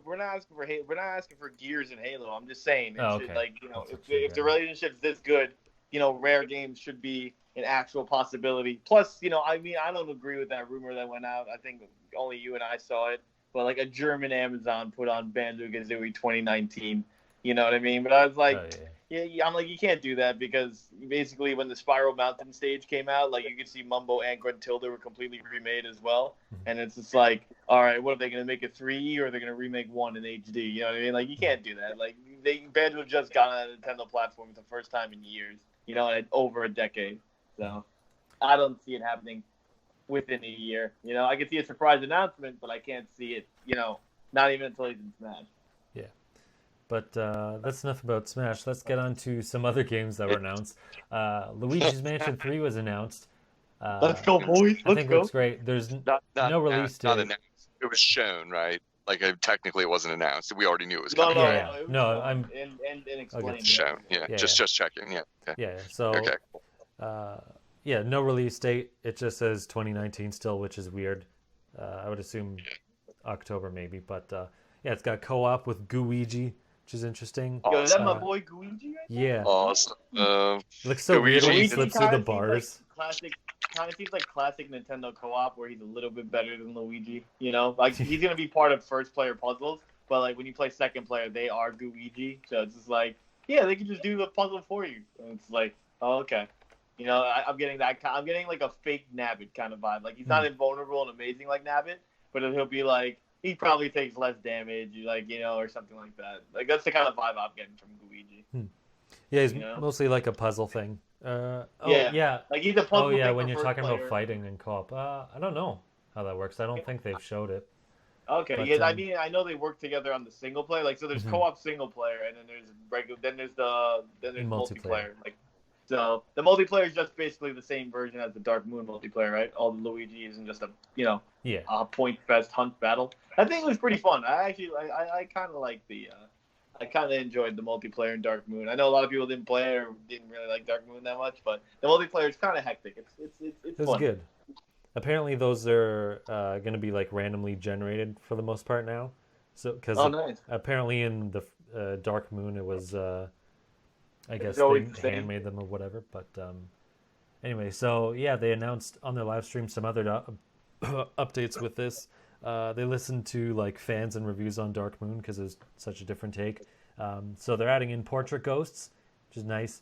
Gears and Halo. I'm just saying, Okay. like That's what if the you're relationship's this good, rare games should be an actual possibility. Plus, I mean, I don't agree with that rumor that went out. I think only you and I saw it. But like a German Amazon put on Banjo-Kazooie 2019. You know what I mean? But I was like, Oh, I'm like, you can't do that because basically when the Spiral Mountain stage came out, like you could see Mumbo and Gruntilda were completely remade as well. And it's just like, all right, what are they going to make a 3 or are they going to remake 1 in HD? You know what I mean? Like you can't do that. Like Banjo just got on a Nintendo platform for the first time in years, in over a decade. So I don't see it happening within a year. I could see a surprise announcement, but I can't see it, not even until he's in Smash. But that's enough about Smash. Let's get on to some other games that were announced. Luigi's Mansion 3 was announced. Let's go, boys. I think it looks great. There's no release not date. announced. It was shown, right? Like technically, it wasn't announced. We already knew it was No, coming. Yeah. it was No, shown I'm- and explained. Shown. Yeah. Yeah, Just checking. Yeah. Yeah, so Okay. no release date. It just says 2019 still, which is weird. I would assume October maybe, but it's got co-op with Gooigi, which is interesting. Yo, is that my boy Guigi? Right Yeah, Awesome. looks so weird when he Luigi slips through the bars. Kind of seems like classic Nintendo co-op where he's a little bit better than Luigi. Like he's gonna be part of first-player puzzles, but like when you play second player, they are Guigi. So it's just like, yeah, they can just do the puzzle for you. And it's like, oh, okay. I'm getting that. I'm getting like a fake Nabbit kind of vibe. Like he's not invulnerable and amazing like Nabbit, but he'll be like, he probably takes less damage, like or something like that. Like that's the kind of vibe I'm getting from Luigi. Yeah, he's mostly like a puzzle thing. Yeah. Like he's a puzzle. Oh yeah, thing when for you're first talking player. about fighting and co-op, I don't know how that works. I don't think they've showed it. Okay, But, yeah, I mean, I know they work together on the single player. Like, so there's co-op single player, and then there's regular, then there's multiplayer. Like, so the multiplayer is just basically the same version as the Dark Moon multiplayer, right? All the Luigi isn't just a point-fest hunt battle. I think it was pretty fun. I kind of like I kind of enjoyed the multiplayer in Dark Moon. I know a lot of people didn't play or didn't really like Dark Moon that much, but the multiplayer is kind of hectic. It's It was fun. good. Apparently, those are going to be like randomly generated for the most part now. So, because nice. apparently in the Dark Moon, it was I guess It's always they the same. handmade them or whatever. But anyway, so yeah, they announced on their live stream some other updates with this. They listened to like fans and reviews on Dark Moon because it was such a different take. So they're adding in portrait ghosts, which is nice.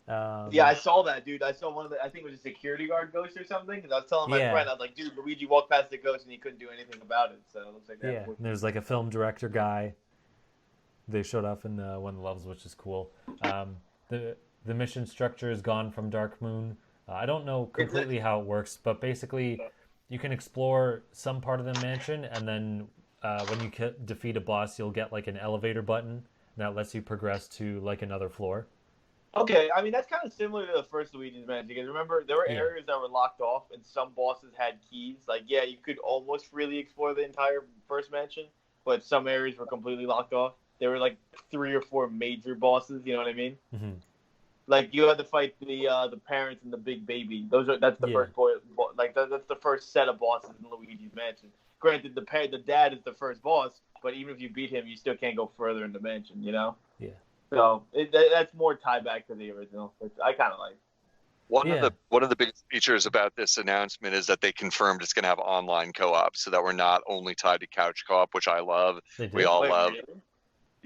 Yeah, I saw that, dude. I saw one of the, I think it was a security guard ghost or something. Because I was telling my Yeah. friend, I was like, dude, Luigi walked past the ghost and he couldn't do anything about it. So it looks like that. Yeah, and there's like a film director guy. They showed up in one of the levels, which is cool. The the mission structure is gone from Dark Moon. I don't know completely how it works, but basically, you can explore some part of the mansion, and then when you defeat a boss, you'll get like an elevator button that lets you progress to like another floor. Okay, I mean that's kind of similar to the first Luigi's Mansion. Because remember, there were Yeah. areas that were locked off, and some bosses had keys. Like, yeah, you could almost freely explore the entire first mansion, but some areas were completely locked off. There were like 3 or 4 major bosses. You know what I mean? Mm-hmm. Like you had to fight the parents and the big baby. That's the Yeah. first boy. Like that's the first set of bosses in Luigi's Mansion. Granted, the dad is the first boss, but even if you beat him, you still can't go further in the mansion. You know? Yeah. So that's more tied back to the original, which I kind of like. One of the biggest features about this announcement is that they confirmed it's going to have online co-op, so that we're not only tied to couch co-op, which I love. They did. We all Wait, love. really?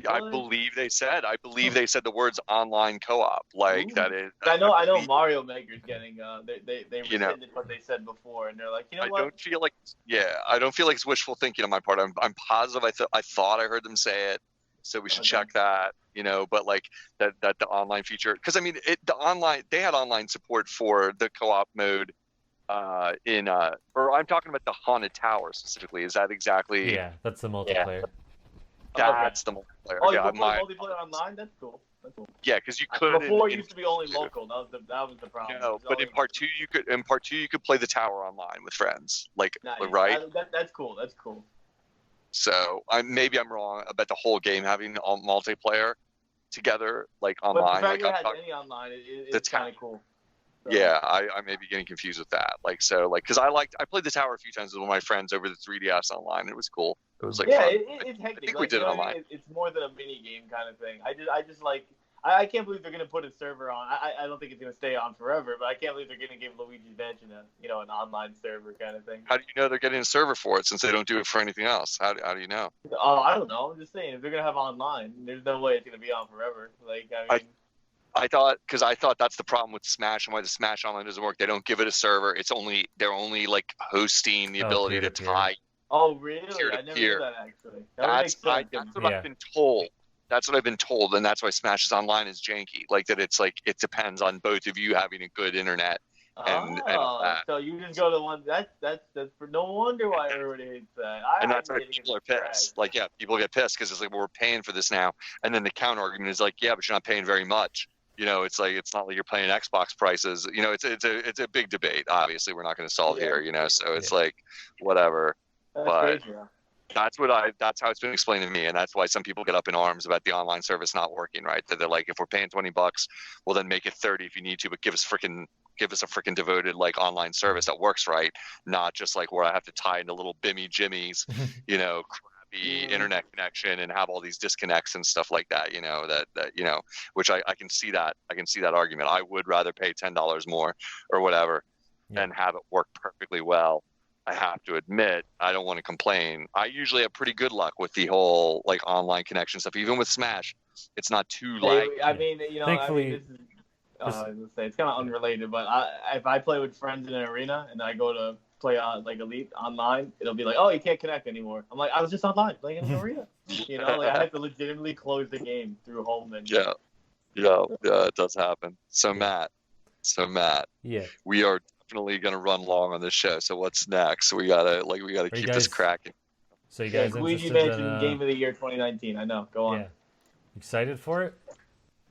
I Really? believe they said. I believe they said the words online co-op. Like Ooh. that is. I know believe- Mario Maker's getting they You know. rescinded what they said before, and they're like, you know I what? don't feel like. Yeah, I don't feel like it's wishful thinking on my part. I'm positive. I thought I heard them say it, so we should Okay. check that. You know, but like that the online feature, because I mean they had online support for the co-op mode. Or I'm talking about the Haunted Tower specifically. Is that exactly? Yeah, that's the multiplayer. That's the multiplayer. Oh, you Yeah, can play multiplayer online? That's cool. That's cool. yeah, because you could. Before it used to be only local. That was the problem. No, It was but in only- part two you could play the tower online with friends, like Nice. right. That's cool. That's cool. So maybe I'm wrong about the whole game having all multiplayer together, like But online. the Like fact that I'm it has talking, any online, it's That's kind of cool. So- yeah, I may be getting confused with that. Like so, like because I played the tower a few times with one of my friends over the 3DS online. It was cool. It was like yeah, fun. it's hectic. think we Like, did you know it what I mean? It's more than a mini game kind of thing. I just like I can't believe they're gonna put a server on. I don't think it's gonna stay on forever, but I can't believe they're gonna give Luigi's Mansion an online server kind of thing. How do you know they're getting a server for it since they don't do it for anything else? How do you know? Oh, I don't know. I'm just saying if they're gonna have online, there's no way it's gonna be on forever. Like I mean, I thought that's the problem with Smash and why the Smash Online doesn't work. They don't give it a server. They're only like hosting the ability to peer-to-peer. tie. oh really? I never peer-to-peer. knew that actually. That would make sense. That's what Yeah. I've been told. That's what I've been told, and that's why Smash's Online is janky. Like that, it's like it depends on both of you having a good internet. and all that. So you just go to one. That's for no wonder why everybody hates that. And that's why think it's people are trash. pissed. Like, yeah, people get pissed because it's like, well, we're paying for this now. And then the counter argument is like, yeah, but you're not paying very much. You know, it's like it's not like you're paying Xbox prices. You know, it's a big debate. Obviously, we're not going to solve Yeah. here. You know, so it's like whatever. That's but- crazy, yeah. That's how it's been explained to me, and that's why some people get up in arms about the online service not working. Right? That they're like, if we're paying $20, well, then make it 30 if you need to, but give us a freaking devoted like online service that works right, not just like where I have to tie into little bimmy jimmies, you know, crappy internet connection and have all these disconnects and stuff like that. You know that you know, which I can see that argument. I would rather pay $10 more or whatever and have it work perfectly well. I have to admit, I don't want to complain. I usually have pretty good luck with the whole like online connection stuff. Even with Smash, it's not too like. I mean, you know, Thankfully, this is, I was gonna say it's kind of unrelated, but if I play with friends in an arena and I go to play on like Elite online, it'll be like, oh, you can't connect anymore. I'm like, I was just online playing in an arena. You know, like I have to legitimately close the game through home menu. Yeah, it does happen. So Matt, Yeah. we are definitely gonna run long on this show. So what's next? We gotta you keep this guys- cracking. So you Yeah, guys Luigi interested Mansion in Game of the Year 2019. I know. Go on. yeah. Excited for it?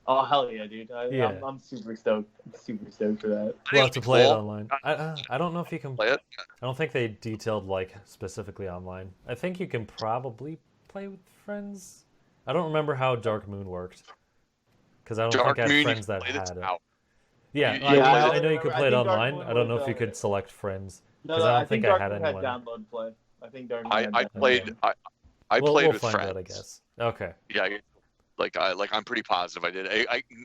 Oh hell yeah, dude! Yeah. I'm super stoked. I'm super stoked for that. We'll have to play it Cool. online. I don't know if you can. Play it. I don't think they detailed like specifically online. I think you can probably play with friends. I don't remember how Dark Moon worked because I don't Dark think I had Moon, you friends can that play this had it. out. Yeah, You- I, yeah, I, I know you could remember- play it I think Dark online. Moon I don't know was, if you could select friends. No, 'Cause I don't think I Dark had Moon anyone. download play. I think Dark Moon I had I download played. play. I played we'll with find friends. out, I guess. Okay. Yeah, I'm pretty positive I did.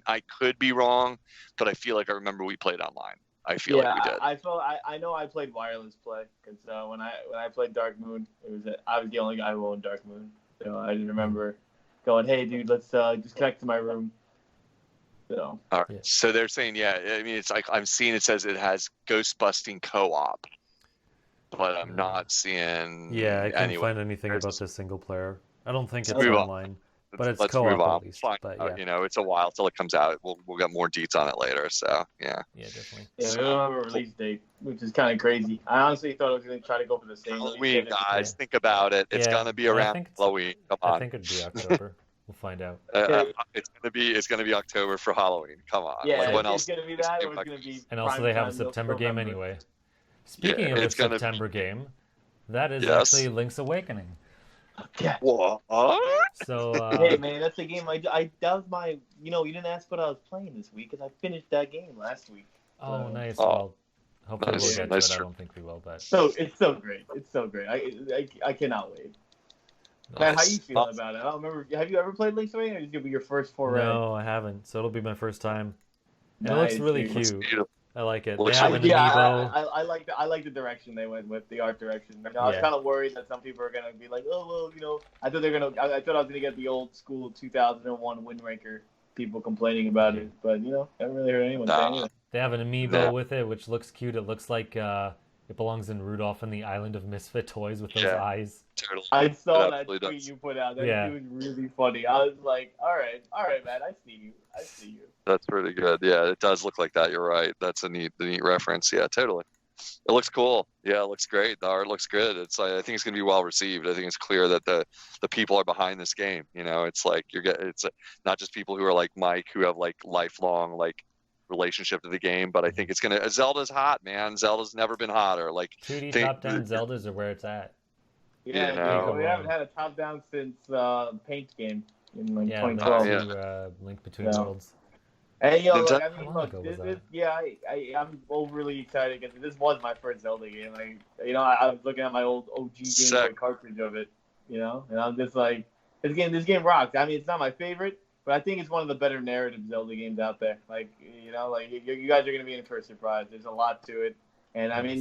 I could be wrong, but I feel like I remember we played online. I feel like we did. I know I played wireless play because when I played Dark Moon, I was the only guy who owned Dark Moon, so I just remember going, "Hey, dude, let's just connect to my room." So All right. Yeah. So they're saying, yeah. I mean, it's like I'm seeing it says it has ghost busting co-op, but I'm not seeing. Yeah, I couldn't anyway. find anything about the single player. I don't think it's move on. online, but it's Let's move co-op on. at least. Fine. But yeah, You know, it's a while till it comes out. We'll get more deets on it later. So yeah. yeah, definitely. yeah, we don't have a release date, which is kind of crazy. I honestly thought I was going to try to go for the same Halloween, release date. guys, think about it. It's Yeah, gonna be I around think it's- Halloween. Come I on. think it'd be October. We'll find out. It's gonna be October for Halloween. Come on. Yeah, Like, when it's else? going to be that, or it's going to be. And also, prime they have a time September game November. anyway. Speaking Yeah, of a it's gonna be- September game, that is Yes. actually Link's Awakening. Yeah. What? So Hey man, that's the game. That was my. You didn't ask what I was playing this week because I finished that game last week. oh, nice. Oh. Well, hopefully Nice, we'll get nice to it. I try. don't think we will, but So it's so great. It's so great. I cannot wait. Man, how you feeling about it? I don't remember. Have you ever played Link's Awakening, or is it gonna be your first foray? no, I haven't. So it'll be my first time. And it Nice, looks really dude. Looks cute. beautiful. I like it. Looks They have an really- amiibo. I like the direction they went with, the art direction. I was Yeah. kind of worried that some people are gonna be like, oh well, I thought I thought I was gonna get the old school 2001 Wind Waker people complaining about it, but I haven't really heard anyone Nah. saying it. They have an amiibo Yeah. with it, which looks cute. It looks like it belongs in Rudolph and the Island of Misfit Toys with those Yeah. eyes. Totally. I saw It that absolutely tweet does. you put out. That Yeah. was really funny. I was like, all right, man, I see you. That's pretty good. Yeah, it does look like that. You're right. That's a neat reference. Yeah, totally. It looks cool. Yeah, it looks great. The art looks good. I think it's going to be well received. I think it's clear that the people are behind this game. It's like it's not just people who are like Mike who have like lifelong like relationship to the game, but I think it's gonna. Zelda's hot, man. Zelda's never been hotter. Like 2D think- top-down Zeldas are where it's at. Yeah, Yeah. we haven't had a top down since Paint game in like Yeah, 2012. that's Yeah. Link Between Yeah. Worlds. And Nintendo- look, How long ago was that? I'm overly excited because this was my first Zelda game. I was looking at my old OG Game Boy Sick. cartridge of it, and I'm just like, this game rocks. I mean, it's not my favorite, but I think it's one of the better narrative Zelda games out there. You guys are gonna be in for a surprise. There's a lot to it, and I mean,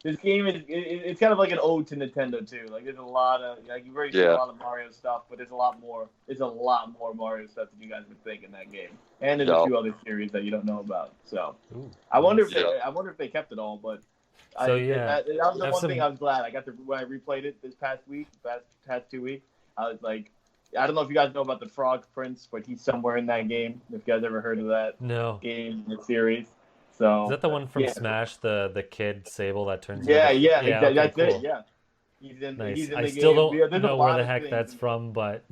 this game it's kind of like an ode to Nintendo too. Like there's a lot of you've already seen a Yeah. lot of Mario stuff, but there's a lot more. There's a lot more Mario stuff that you guys would think in that game, and there's Yeah. a few other series that you don't know about. So Ooh, I wonder nice. if they kept it all, but So, yeah, that was the have one some- thing I was glad I got to when I replayed it this past 2 weeks. I was like, I don't know if you guys know about the Frog Prince, but he's somewhere in that game. If you guys ever heard of that No. game, the series. So Is that the one from yeah. Smash, the kid Sable that turns Yeah, into yeah, okay, that's cool. it. Yeah, he's in. Nice. He's in I the still game. Yeah, don't there's a know lot where the of heck things. that's from, but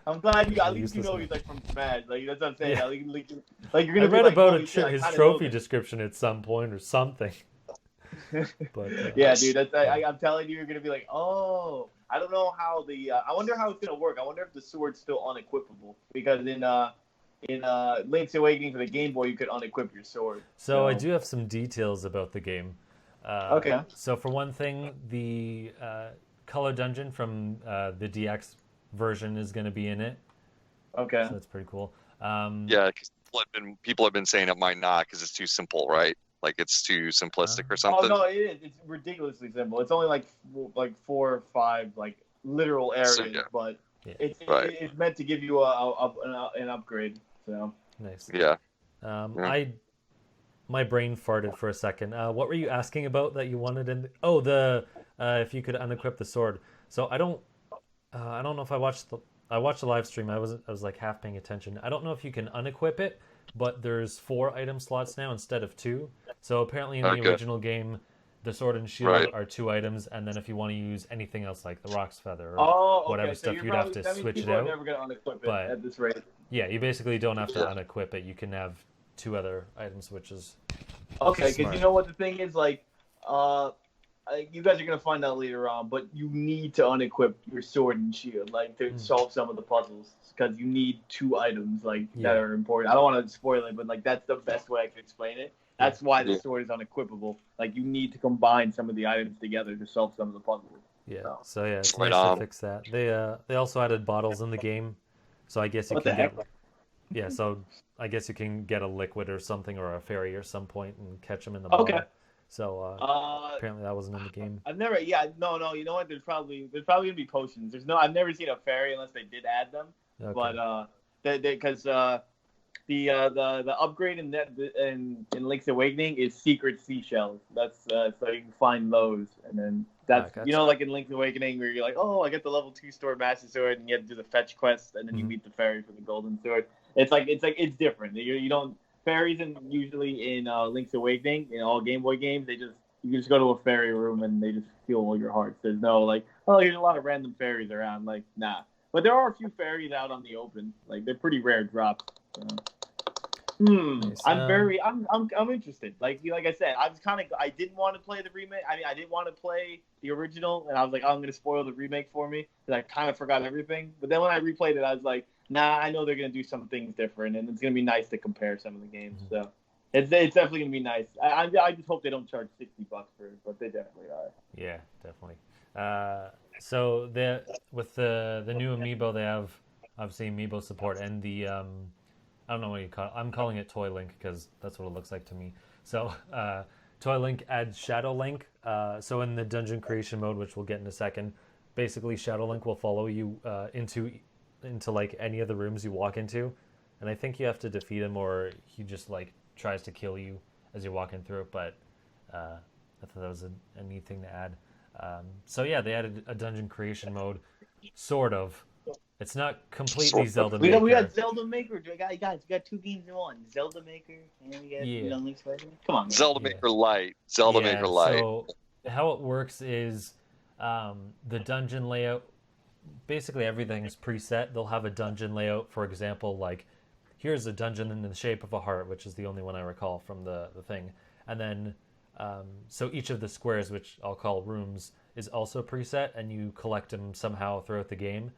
I'm glad you at least you Useless know one. he's like from Smash. Like that's what I'm saying. Yeah. Like you're I gonna be read like, about holy shit, I his kinda know trophy this. description at some point or something. But Yeah, dude, I'm telling you, you're gonna be like, oh, I don't know how I wonder how it's gonna work. I wonder if the sword's still unequipable because in Link's Awakening for the Game Boy, you could unequip your sword. So I do have some details about the game. Okay. So for one thing, the color dungeon from the DX version is going to be in it. Okay. So that's pretty cool. Yeah, because people have been saying it might not because it's too simple, right? Like it's too simplistic or Oh something. no, it is. It's ridiculously simple. It's only like 4 or 5 like literal areas, So, yeah. but Yeah. Right. it's meant to give you an upgrade. So Nice. Yeah. Yeah. My brain farted for a second. What were you asking about that you wanted in? Oh, if you could unequip the sword. So I don't know if I watched the live stream. I was like half paying attention. I don't know if you can unequip it, but there's 4 item slots now instead of 2. So apparently in the Okay. original game, the sword and shield Right. are 2 items, and then if you want to use anything else like the Rock's Feather or okay, whatever so stuff, you're you'd have probably- to that means switch it people are out. never gonna unequip it But- at this rate. Yeah, you basically don't have to Yeah. unequip it. You can have 2 other item switches. Okay, because Smart. you know what the thing is, like, you guys are gonna find out later on, but you need to unequip your sword and shield, like, to solve some of the puzzles, because you need 2 items, like, Yeah. that are important. I don't want to spoil it, but like, that's the best way I can explain it. That's why the Yeah. sword is unequipable. Like, you need to combine some of the items together to solve some of the puzzles. Yeah. So- So yeah, it's Right nice on. to fix that. They also added bottles in the game, so I guess you What the can heck? get. Yeah, so I guess you can get a liquid or something or a fairy or some point and catch them in the bottle. Okay. So Uh, apparently that wasn't in the game. I've never, no, you know what? There's probably gonna be potions. I've never seen a fairy unless they did add them. Okay. But because the upgrade in Link's Awakening is secret seashells. That's so you can find those, and then that's gotcha. like in Link's Awakening where you're like, oh, I get the level 2 sword, Master Sword, and you have to do the fetch quest, and then you meet the fairy for the golden sword. It's different. You don't fairies usually in Link's Awakening in all Game Boy games you just go to a fairy room and they just steal all your hearts. There's no like, oh, there's a lot of random fairies around. Like, nah. But there are a few fairies out on the open. Like, they're pretty rare drops. So. Nice. I'm interested. Like I said, I didn't want to play the remake. I mean, I didn't want to play the original, and I was like, oh, I'm gonna spoil the remake for me, because I kind of forgot everything. But then when I replayed it, I was like, nah, I know they're gonna do some things different, and it's gonna be nice to compare some of the games. So it's definitely gonna be nice. I just hope they don't charge $60 for it, but they definitely are. Yeah, definitely. So with the new amiibo, they have obviously amiibo support, and the I don't know what you call it. I'm calling it Toy Link because that's what it looks like to me. So Toy Link adds Shadow Link. So in the dungeon creation mode, which we'll get in a second, basically Shadow Link will follow you into like any of the rooms you walk into, and I think you have to defeat him or he just like tries to kill you as you're walking through it. But I thought that was a neat thing to add. So yeah, they added a dungeon creation mode, sort of. It's not completely Zelda Maker. We got Zelda Maker. Guys, we got 2 games in one. Zelda Maker and we got Link's Awakening. Come on, man. Zelda Maker Lite. Zelda Maker Lite. So how it works is the dungeon layout. Basically, everything's preset. They'll have a dungeon layout. For example, like here's a dungeon in the shape of a heart, which is the only one I recall from the thing. And then so each of the squares, which I'll call rooms, is also preset, and you collect them somehow throughout the game.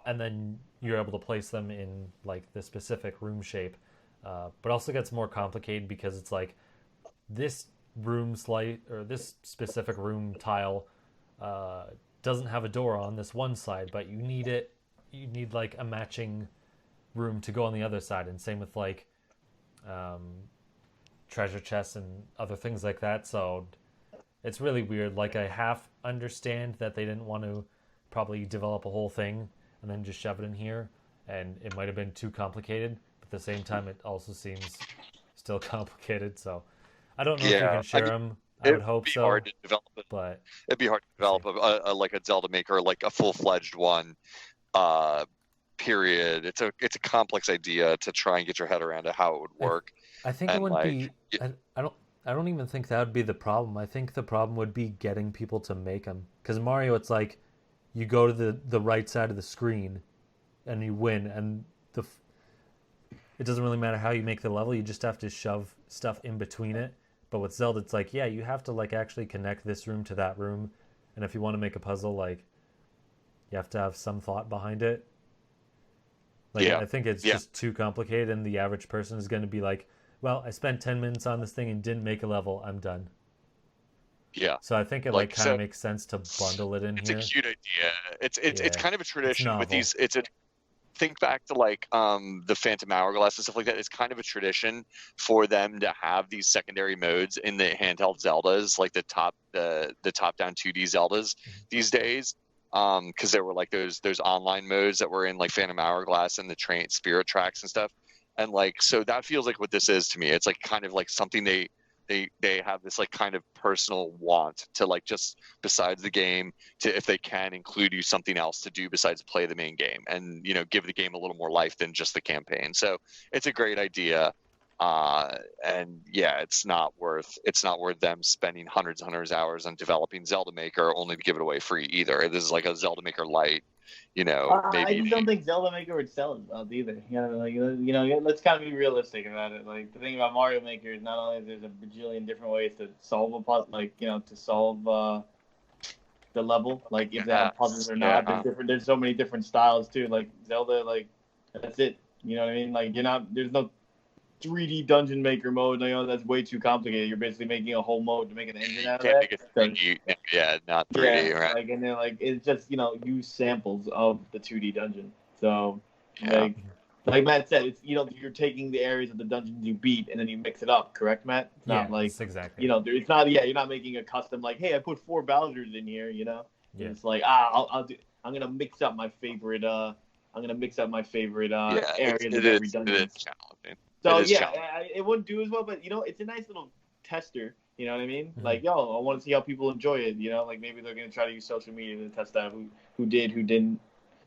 And then you're able to place them in like the specific room shape, but also gets more complicated because it's like this room slide or this specific room tile doesn't have a door on this one side, but you need like a matching room to go on the other side, and same with like treasure chests and other things like that. So it's really weird. Like I half understand that they didn't want to probably develop a whole thing and then just shove it in here, and it might have been too complicated, but at the same time it also seems still complicated. So I don't know if you can share them. I would hope so. Hard to develop it, but it'd be hard to develop like a Zelda Maker, like a full-fledged one. Period. It's a complex idea to try and get your head around how it would work. I think it wouldn't be. I don't even think that would be the problem. I think the problem would be getting people to make them. Because Mario, it's like you go to the right side of the screen and you win, and it doesn't really matter how you make the level. You just have to shove stuff in between it. But with Zelda, it's like, yeah, you have to like actually connect this room to that room, and if you want to make a puzzle, like you have to have some thought behind it. Like, I think it's just too complicated, and the average person is going to be like, well, I spent 10 minutes on this thing and didn't make a level. I'm done. Yeah. So I think it like kind of makes sense to bundle it in it's here. It's a cute idea. It's kind of a tradition with these. Think back to like the Phantom Hourglass and stuff like that. It's kind of a tradition for them to have these secondary modes in the handheld Zeldas, like the top down 2D Zeldas these days. Because there were like those online modes that were in like Phantom Hourglass and the Spirit Tracks and stuff, and like so that feels like what this is to me. It's like kind of like something they have this like kind of personal want to like just besides the game to, if they can, include you something else to do besides play the main game, and give the game a little more life than just the campaign. So it's a great idea. And yeah, it's not worth them spending hundreds of hours on developing Zelda Maker only to give it away free either. This is like a Zelda Maker Lite, maybe. I just don't think Zelda Maker would sell as either. Let's kind of be realistic about it. Like the thing about Mario Maker is not only there's a bajillion different ways to solve a puzzle, to solve the level, like if they have puzzles or not. There's so many different styles too. Like Zelda, like that's it. You know what I mean? Like there's no 3D dungeon maker mode. That's way too complicated. You're basically making a whole mode to make an engine out of that. Yeah, not 3D, right? Like, and then like it's just use samples of the 2D dungeon. So like Matt said, it's you're taking the areas of the dungeons you beat and then you mix it up. Correct, Matt? It's not like exactly. It's not. Yeah, you're not making a custom like, hey, I put 4 Bowsers in here. Yeah. It's like I'm gonna mix up my favorite I'm gonna mix up my favorite Yeah, areas of it every is dungeon. challenging. So It is yeah, challenging. it wouldn't do as well, but it's a nice little tester. You know what I mean? Mhm. Like, I want to see how people enjoy it. Like maybe they're gonna try to use social media to test out who did, who didn't.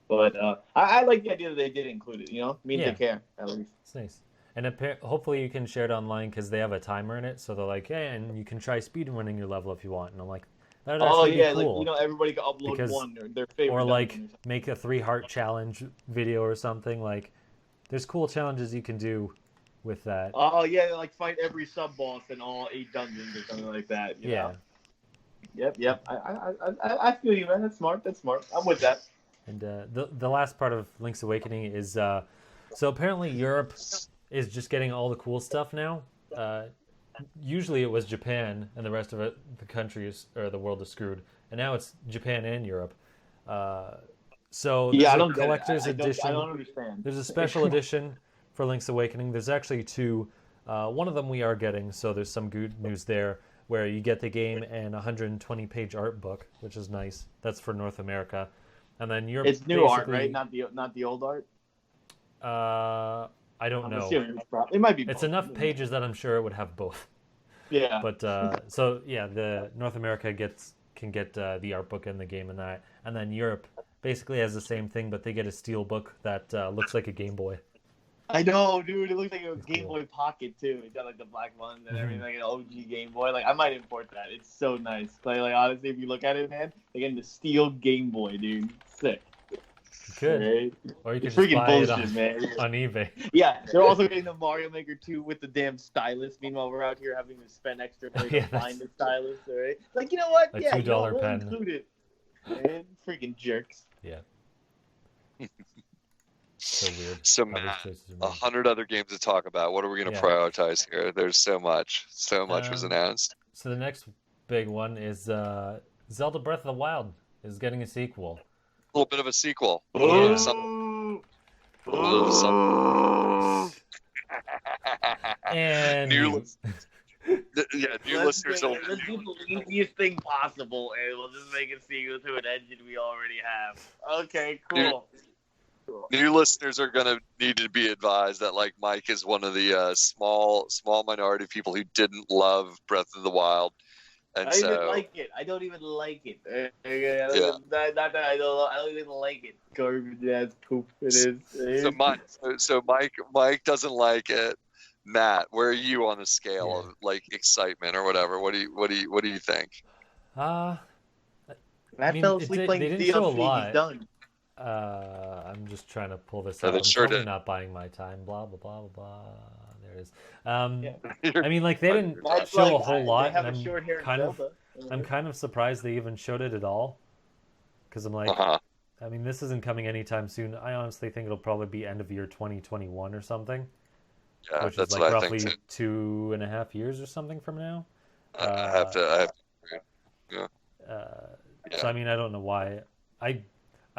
But I like the idea that they did include it. It means Yeah. they care at least. It's nice. And hopefully you can share it online because they have a timer in it. So they're like, yeah, and you can try speedrunning your level if you want. And I'm like, that would Oh actually yeah, be cool. like everybody can upload Because- one or their favorite. Or like dungeon or something. make a 3-heart challenge video or something. Like, there's cool challenges you can do with that. Oh yeah, like fight every sub boss in all 8 dungeons or something like that. You Yeah. know? Yep. I feel you, man. That's smart. I'm with that. And the last part of Link's Awakening is so apparently Europe is just getting all the cool stuff now. Usually it was Japan and the rest of it, the countries or the world is screwed, and now it's Japan and Europe. So there's Yeah, I a don't get it. collector's I edition. don't understand. There's a special edition for Link's Awakening. There's actually 2. One of them we are getting, so there's some good news there, where you get the game and a 120-page art book, which is nice. That's for North America. And then Europe. It's new art, basically- right? Not the old art. I don't I'm know. assuming it might be. It's both. enough pages that I'm sure it would have both. Yeah. But so yeah, the North America can get the art book and the game and that, and then Europe basically has the same thing, but they get a steel book that looks like a Game Boy. I know, dude. It looks like a It's Game cool. Boy Pocket too. It's got like the black ones and Mhm. everything, like an OG Game Boy. Like I might import that. It's so nice. Like honestly, if you look at it, man, they're getting the steel Game Boy, dude. Sick. You could, Right? or you could It's just freaking buy it bullshit, man. on eBay. Yeah, they're also getting the Mario Maker 2 with the damn stylus. Meanwhile, we're out here having to spend extra money Yeah, to that's- find the stylus, right? Like, you know what? A Yeah, $2 we'll pen. include it. Man, freaking jerks. Yeah. So weird. So how these Matt, choices are made. 100 other games to talk about. What are we going to Yeah. prioritize here? There's so much. So much was Um, announced. So the next big one is Zelda Breath of the Wild is getting a sequel. A little bit of a sequel. A Yeah. little some- a little some- And New listeners will. Let's do the easiest thing possible, and we'll just make a sequel to an engine we already have. Okay, cool. New listeners are gonna need to be advised that like Mike is one of the small minority of people who didn't love Breath of the Wild, and I don't so even like it. I don't even like it. Yeah. Not that I don't even like it. Garbage ass poop. It is. so Mike doesn't like it. Matt, where are you on the scale of like excitement or whatever? What do you think? Matt I mean, fell it asleep did- playing they didn't show a DLC. lot. He's done. I'm just trying to pull this Yeah, out. they I'm sure totally did. not buying my time. Blah blah blah blah blah. There it is. Yeah. I mean, like they didn't Matt's show a like, whole lot, They have and a short hair kind of, Zelda. I'm kind of surprised they even showed it at all. Because I'm like, Uh-huh. I mean, this isn't coming anytime soon. I honestly think it'll probably be end of year 2021 or something, Yeah, which is that's like what I roughly think too. 2.5 years or something from now. I have to. So I mean, I don't know why.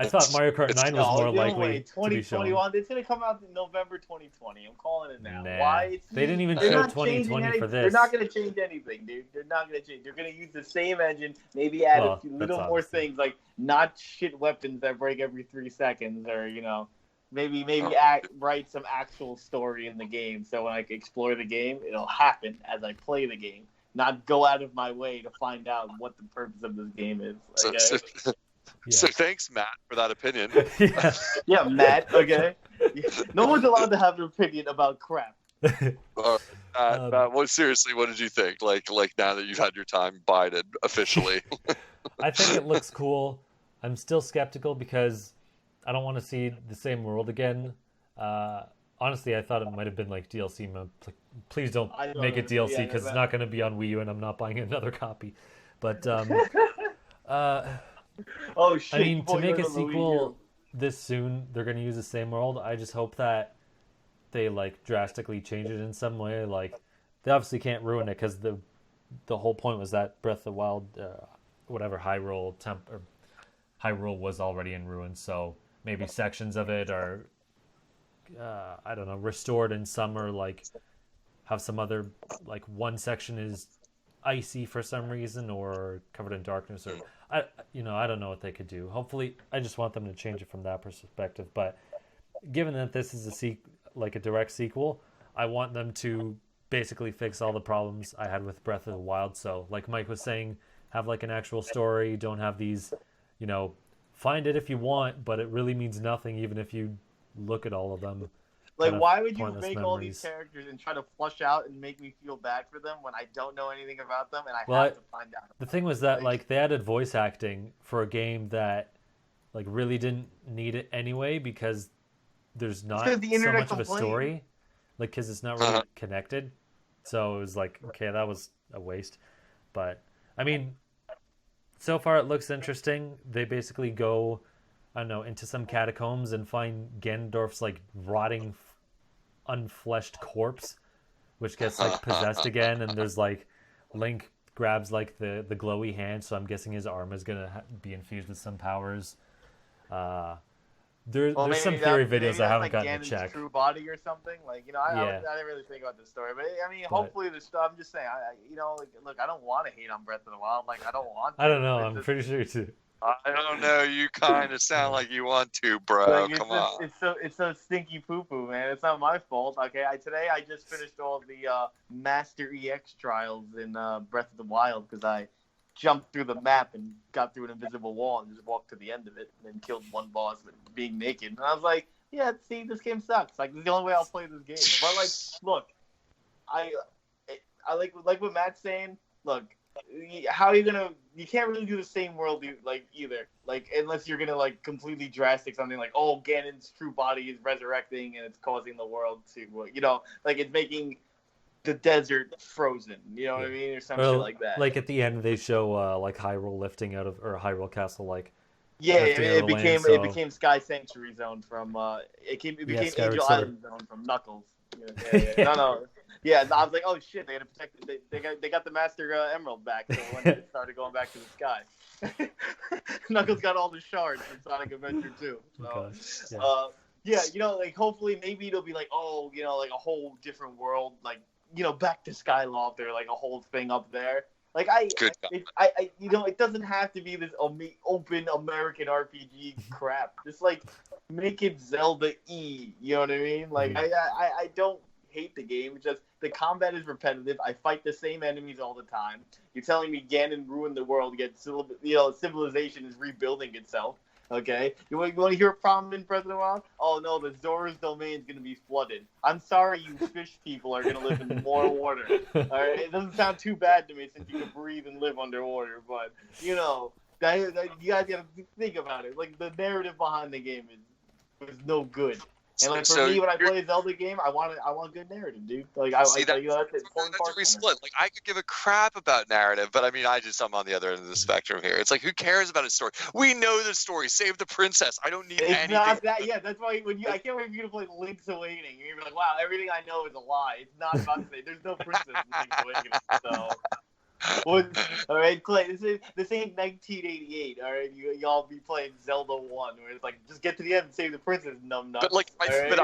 I thought Mario Kart 9 was more likely to be shown. 2021. It's gonna come out in November 2020. I'm calling it now. Nah. Why? They didn't even They're show not 2020 changing for anything. this. They're not gonna change anything, dude. They're not gonna change. They're gonna use the same engine. Maybe add Well, a few that's little more obviously- things, like not shit weapons that break every 3 seconds, or maybe write some actual story in the game. So when I explore the game, it'll happen as I play the game. Not go out of my way to find out what the purpose of this game is. So, Okay? so thanks, Matt, for that opinion. Yeah. Yeah, Matt. Okay. No one's allowed to have an opinion about crap. Matt, seriously, what did you think? Like now that you've had your time bided officially. I think it looks cool. I'm still skeptical because I don't want to see the same world again. Honestly, I thought it might have been like DLC mode. Please don't I don't make it know. DLC Yeah, because it's but- not going to be on Wii U and I'm not buying another copy. But Oh shit! I mean, to spoiler make a alert, sequel this soon, they're going to use the same world. I just hope that they like drastically change it in some way. Like they obviously can't ruin it because the whole point was that Breath of the Wild, Hyrule was already in ruins. So maybe sections of it are, I don't know, restored in summer. Like have some other like one section is icy for some reason or covered in darkness or I don't know what they could do. Hopefully, I just want them to change it from that perspective. But given that this is like a direct sequel, I want them to basically fix all the problems I had with Breath of the Wild. So, like Mike was saying, have like an actual story. Don't have these, find it if you want, but it really means nothing even if you look at all of them. Like, Kind of why would you pointless make all these memories. characters and try to flush out and make me feel bad for them when I don't know anything about them and I Well, have to find out? The thing was that like they added voice acting for a game that like really didn't need it anyway because there's not because the so internet much of a complained. story, like because it's not really connected. So it was like, okay, that was a waste. But I mean, so far it looks interesting. They basically go, I don't know, into some catacombs and find Ganondorf's like rotting, unfleshed corpse, which gets like possessed again. And there's like Link grabs like the glowy hand, so I'm guessing his arm is gonna be infused with some powers. There's some theory videos I haven't like gotten Ganon's to check. true body or something. Like, I Yeah. didn't really think about this story, but I mean, hopefully the stuff. I'm just saying, like, look, I don't want to hate on Breath of the Wild. Like, I don't want to. I don't know. It's I'm just- pretty sure too. I don't know. You kind of sound like you want to, bro. Like, Come on. It's so stinky poo poo, man. It's not my fault. Okay, today I just finished all the Master EX trials in Breath of the Wild because I jumped through the map and got through an invisible wall and just walked to the end of it and then killed one boss with being naked. And I was like, yeah, see, this game sucks. Like, this is the only way I'll play this game. But like, look, I like what Matt's saying. Look, how are you gonna? You can't really do the same world either. Like, unless you're gonna like completely drastic something like, oh, Ganon's true body is resurrecting and it's causing the world to, like it's making the desert frozen. You know what I mean, or some shit like that. Like at the end, they show like Hyrule lifting out of, or Hyrule Castle, like yeah, lifting out of it the became land, so- it became Sky Sanctuary Zone from it became Skyward Angel Sword. Island Zone from Knuckles. Yeah. No. Yeah, I was like, oh shit, they had to protect it. They got the Master Emerald back, so when it started going back to the sky, Knuckles got all the shards from Sonic Adventure 2. So, Yeah. like hopefully maybe it'll be like, oh, like a whole different world, like back to Skyloft or like a whole thing up there. Like it doesn't have to be this open American RPG crap. Just like make it Zelda E. You know what I mean? Like I don't hate the game. It's just the combat is repetitive. I fight the same enemies all the time. You're telling me Ganon ruined the world, yet civilization is rebuilding itself. Okay, you want to hear a problem in Breath of the Wild? Oh no, the Zora's domain is going to be flooded. I'm sorry, you fish people are going to live in more water. All right, it doesn't sound too bad to me since you can breathe and live underwater, but you guys got to think about it. Like the narrative behind the game was no good. And like for me, when I play a Zelda game, I want good narrative, dude. Like that's the important part. That's we split. Like I could give a crap about narrative, but I mean, I'm on the other end of the spectrum here. It's like, who cares about a story? We know the story. Save the princess. I don't need it's anything. Not that. Yeah, that's why I can't wait for you to play Link's Awakening. You're like, wow, everything I know is a lie. It's not about to say. There's no princess in Link's Awakening. So. All right, Clay. This ain't 1988. All right, y'all be playing Zelda 1, where it's like just get to the end and save the princess. Numbnuts. But like, right?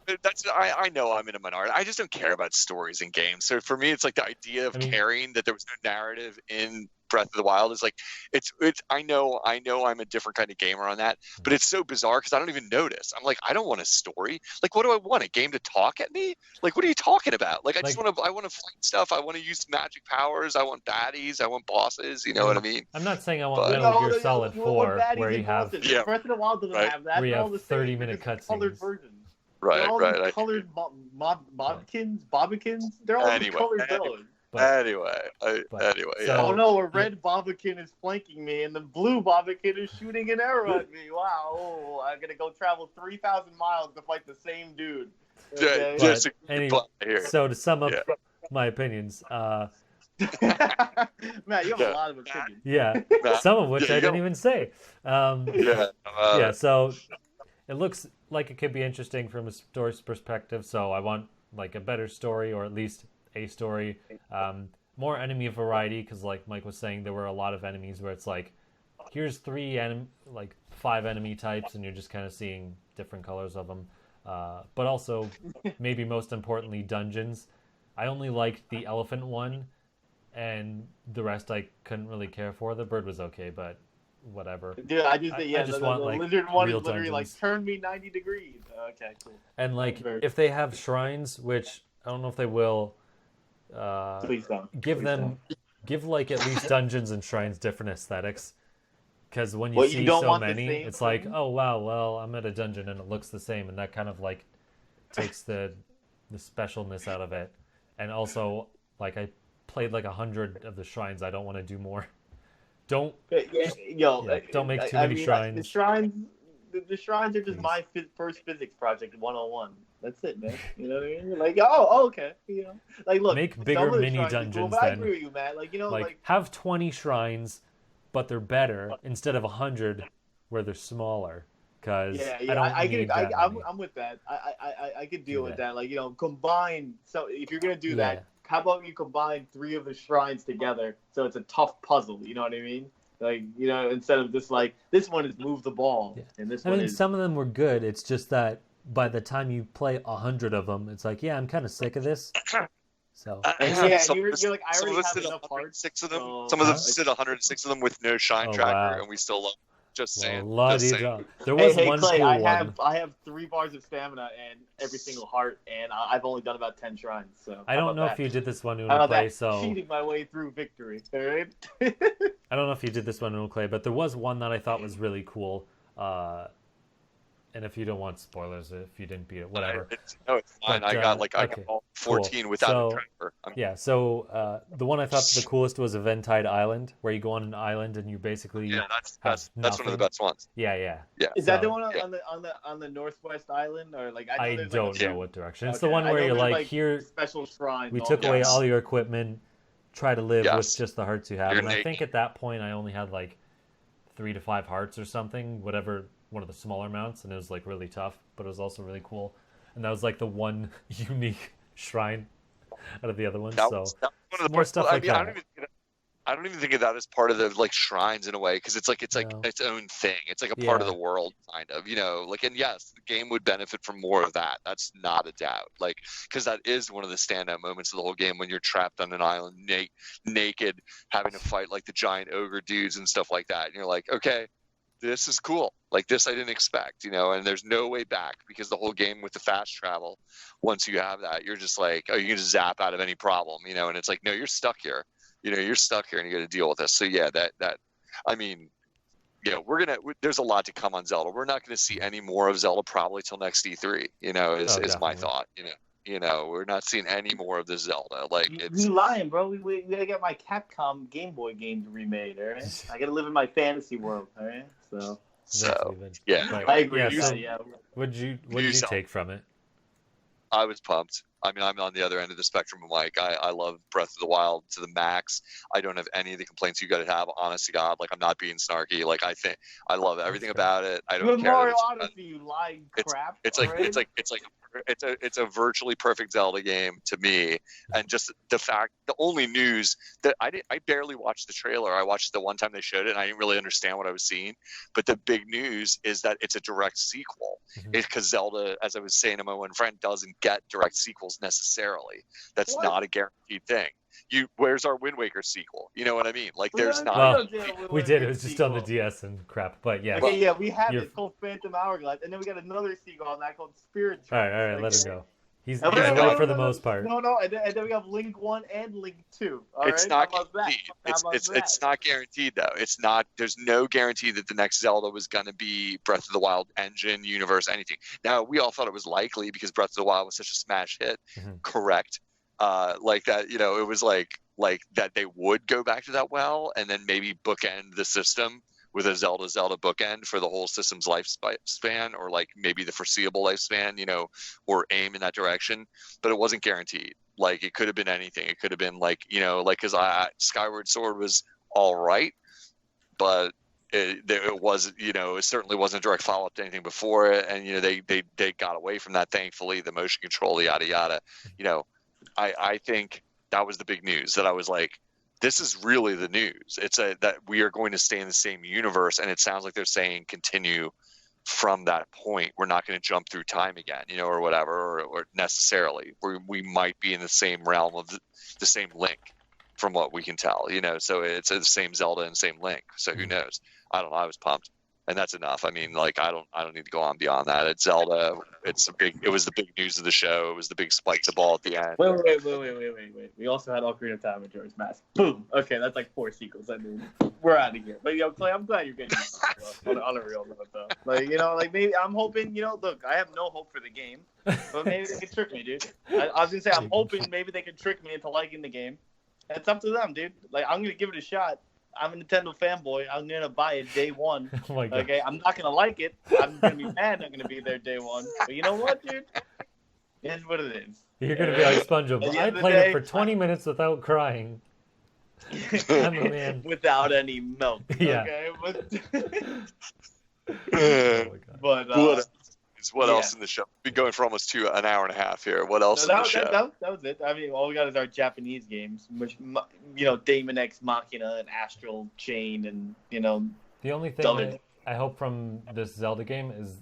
I know I'm in a minority. I just don't care about stories in games. So for me, it's like the idea of caring that there was no narrative in Breath of the Wild is like, it's. I know I'm a different kind of gamer on that, but it's so bizarre because I don't even notice. I'm like, I don't want a story. Like, what do I want? A game to talk at me? Like, what are you talking about? Like, I want to fight stuff. I want to use magic powers. I want baddies. I want bosses. You know what I mean? I'm not saying I want Metal Gear Solid 4 where you have Breath of the Wild doesn't have that. where you all have the same, 30-minute cutscenes. Colored versions. Right. Colored bobbikins. They're all colored villains. Anyway, Oh no, a red Bobakin is flanking me, and the blue Bobakin is shooting an arrow at me. Wow, I'm gonna go travel 3,000 miles to fight the same dude. Okay? So to sum up my opinions, Matt, you have a lot of opinions. Yeah, some of which I didn't even say. So it looks like it could be interesting from a story's perspective. So I want like a better story, or at least a story, more enemy variety, because like Mike was saying, there were a lot of enemies where it's like, here's 5 enemy types, and you're just kind of seeing different colors of them. But also, maybe most importantly, dungeons. I only liked the elephant one, and the rest I couldn't really care for. The bird was okay, but whatever. Dude, I just I just want, the like, lizard one is real literally dungeons. like turn me 90 degrees. Okay, cool. And like Very- if they have shrines, which I don't know if they will, Please don't. give Please them don't. give like at least dungeons and shrines different aesthetics. Because when you What, you see don't so want the many, same it's like, thing? oh wow, well I'm at a dungeon and it looks the same, and that kind of like takes the specialness out of it. And also, like I played like 100 of the shrines. I don't want to do more. Don't don't make too many shrines. The shrines, the shrines are just Please. my first physics project 101. That's it, man. You know what I mean? Like, oh, okay. You know, like look, Make some bigger of the mini shrines are dungeons cool, but I then. agree with you, Matt. Like, you know, Like have 20 shrines, but they're better instead of 100 where they're smaller. Because I don't need that many. I'm with that. I could deal Do with that. that. Like, you know, combine. So if you're gonna do Yeah. that, how about you combine 3 of the shrines together so it's a tough puzzle? You know what I mean? Like, you know, instead of just like this one is move the ball, Yeah. and this I one mean, is some of them were good. It's just that by the time you play 100 of them, it's like, yeah, I'm kind of sick of this. So And Some- yeah, some you're of us- like, I some of already us have did enough parts. 106 of them. so- Some of Huh? us did 106 of them with no shine Oh, tracker, wow. and we still love. Just well, saying. la Just di saying. da. There was Hey, one Clay, cool I one. have 3 bars of stamina and every single heart, and I've only done about 10 shrines. So I how don't about know that? if you did this one How about Unoclay, that? so Cheating my way through victory. All right. I don't know if you did this one Unoclay, but there was one that I thought was really cool. And if you don't want spoilers, if you didn't beat it, whatever. No, it's fine. But, I got okay, all 14 cool. without So- a tracker. Yeah, so the one I thought the coolest was Eventide Island, where you go on an island and you basically Yeah, that's have one of the nothing. best ones. Yeah. Is that the So- one Yeah. on the northwest island, or like I, I know there's, don't like, a- know what direction. It's Okay, the one I where know you're there's, like, here, special shrines. we all took the away Yes. all your equipment, try to live with Yes. just the hearts you have. You're And I naked. think at that point I only had like 3 to 5 hearts or something, whatever, one of the smaller mounts, and it was like really tough, but it was also really cool. And that was like the one unique shrine out of the other ones. That So was one of the more parts. stuff I like mean, that. I don't even think of that as part of the like shrines in a way, because it's like No. its own thing. It's like a part of Yeah. the world, kind of. You know, like, and yes, the game would benefit from more of that. That's not a doubt. Like, because that is one of the standout moments of the whole game, when you're trapped on an island, naked, having to fight like the giant ogre dudes and stuff like that. And you're like, okay, this is cool. Like, this I didn't expect, you know, and there's no way back, because the whole game with the fast travel, once you have that, you're just like, oh, you can just zap out of any problem, you know, and it's like, no, you're stuck here. You know, you're stuck here and you got to deal with this. So yeah, I mean, yeah, there's a lot to come on Zelda. We're not going to see any more of Zelda probably till next E3, you know, is my definitely. thought, you know, we're not seeing any more of the Zelda. Like, it's, You lying, bro? We gotta get my Capcom Game Boy games remade. All right, I gotta live in my fantasy world. All right, so so Eventually, yeah, but- I agree. Yeah, with so that, yeah. what'd you Use- take from it? I was pumped. I mean, I'm on the other end of the spectrum. Mike, I love Breath of the Wild to the max. I don't have any of the complaints you got to have. Honest to God, like, I'm not being snarky. Like, I love everything That's fair. about it. I You don't have care. Mario that Odyssey, you lying crap. it's all like right? it's a virtually perfect Zelda game to me. And just the only news that I barely watched the trailer. I watched the one time they showed it, and I didn't really understand what I was seeing. But the big news is that it's a direct sequel. Mhm. It's because Zelda, as I was saying to my one friend, doesn't get direct sequels necessarily. That's What? not a guaranteed thing. Where's our Wind Waker sequel? You know what I mean? Like, We there's don't- not. Well, we don't do a We did. It was sequel. just on the DS and crap. But yeah. Okay, yeah, we have you're- it. It's called Phantom Hourglass, and then we got another sequel on that called Spirit All right, Tracks. let him go. He's No, right for the most part. No, and then we have Link 1 and Link 2. All It's right? not How about that? guaranteed. How about that? It's not guaranteed though. It's not. There's no guarantee that the next Zelda was going to be Breath of the Wild engine, universe, anything. Now, we all thought it was likely because Breath of the Wild was such a smash hit. Mhm. Correct. Like that. You know, it was like that they would go back to that well, and then maybe bookend the system with a Zelda bookend for the whole system's lifespan, or like maybe the foreseeable lifespan, you know, or aim in that direction. But it wasn't guaranteed. Like, it could have been anything. It could have been like, you know, like, because Skyward Sword was all right, but it was, you know, it certainly wasn't a direct follow up to anything before it. And, you know, they got away from that, thankfully, the motion control, the yada yada. You know, I think that was the big news, that I was like, this is really the news. It's that we are going to stay in the same universe, and it sounds like they're saying continue from that point. We're not going to jump through time again, you know, or whatever, or necessarily. We might be in the same realm of the same Link from what we can tell. So it's the same Zelda and same Link. So who knows? I don't know. I was pumped. And that's enough. I mean, like, I don't need to go on beyond that. It's Zelda. It was the big news of the show. It was the big spike the ball at the end. Wait. We also had Ocarina of Time with George Mask. Boom. Okay, that's like 4 sequels. I mean, we're out of here. But Clay, I'm glad you're getting on a real note though. Like, maybe I'm hoping, look, I have no hope for the game, but maybe they can trick me, dude. I was gonna say I'm hoping maybe they can trick me into liking the game. It's up to them, dude. Like, I'm gonna give it a shot. I'm a Nintendo fanboy. I'm gonna buy it day one. Oh my God. Okay, I'm not gonna like it. I'm gonna be mad. I'm gonna be there day one. But you know what, dude? It's what it is. You're gonna be like SpongeBob. I played it for 20 minutes without crying. I'm a man. Without any milk. Yeah. Okay. Oh my God. But what else in the show? We've been going for almost an hour and a half here. What else in the show? That was it. I mean, all we got is our Japanese games, which Daemon X Machina and Astral Chain, and The only thing I hope from this Zelda game is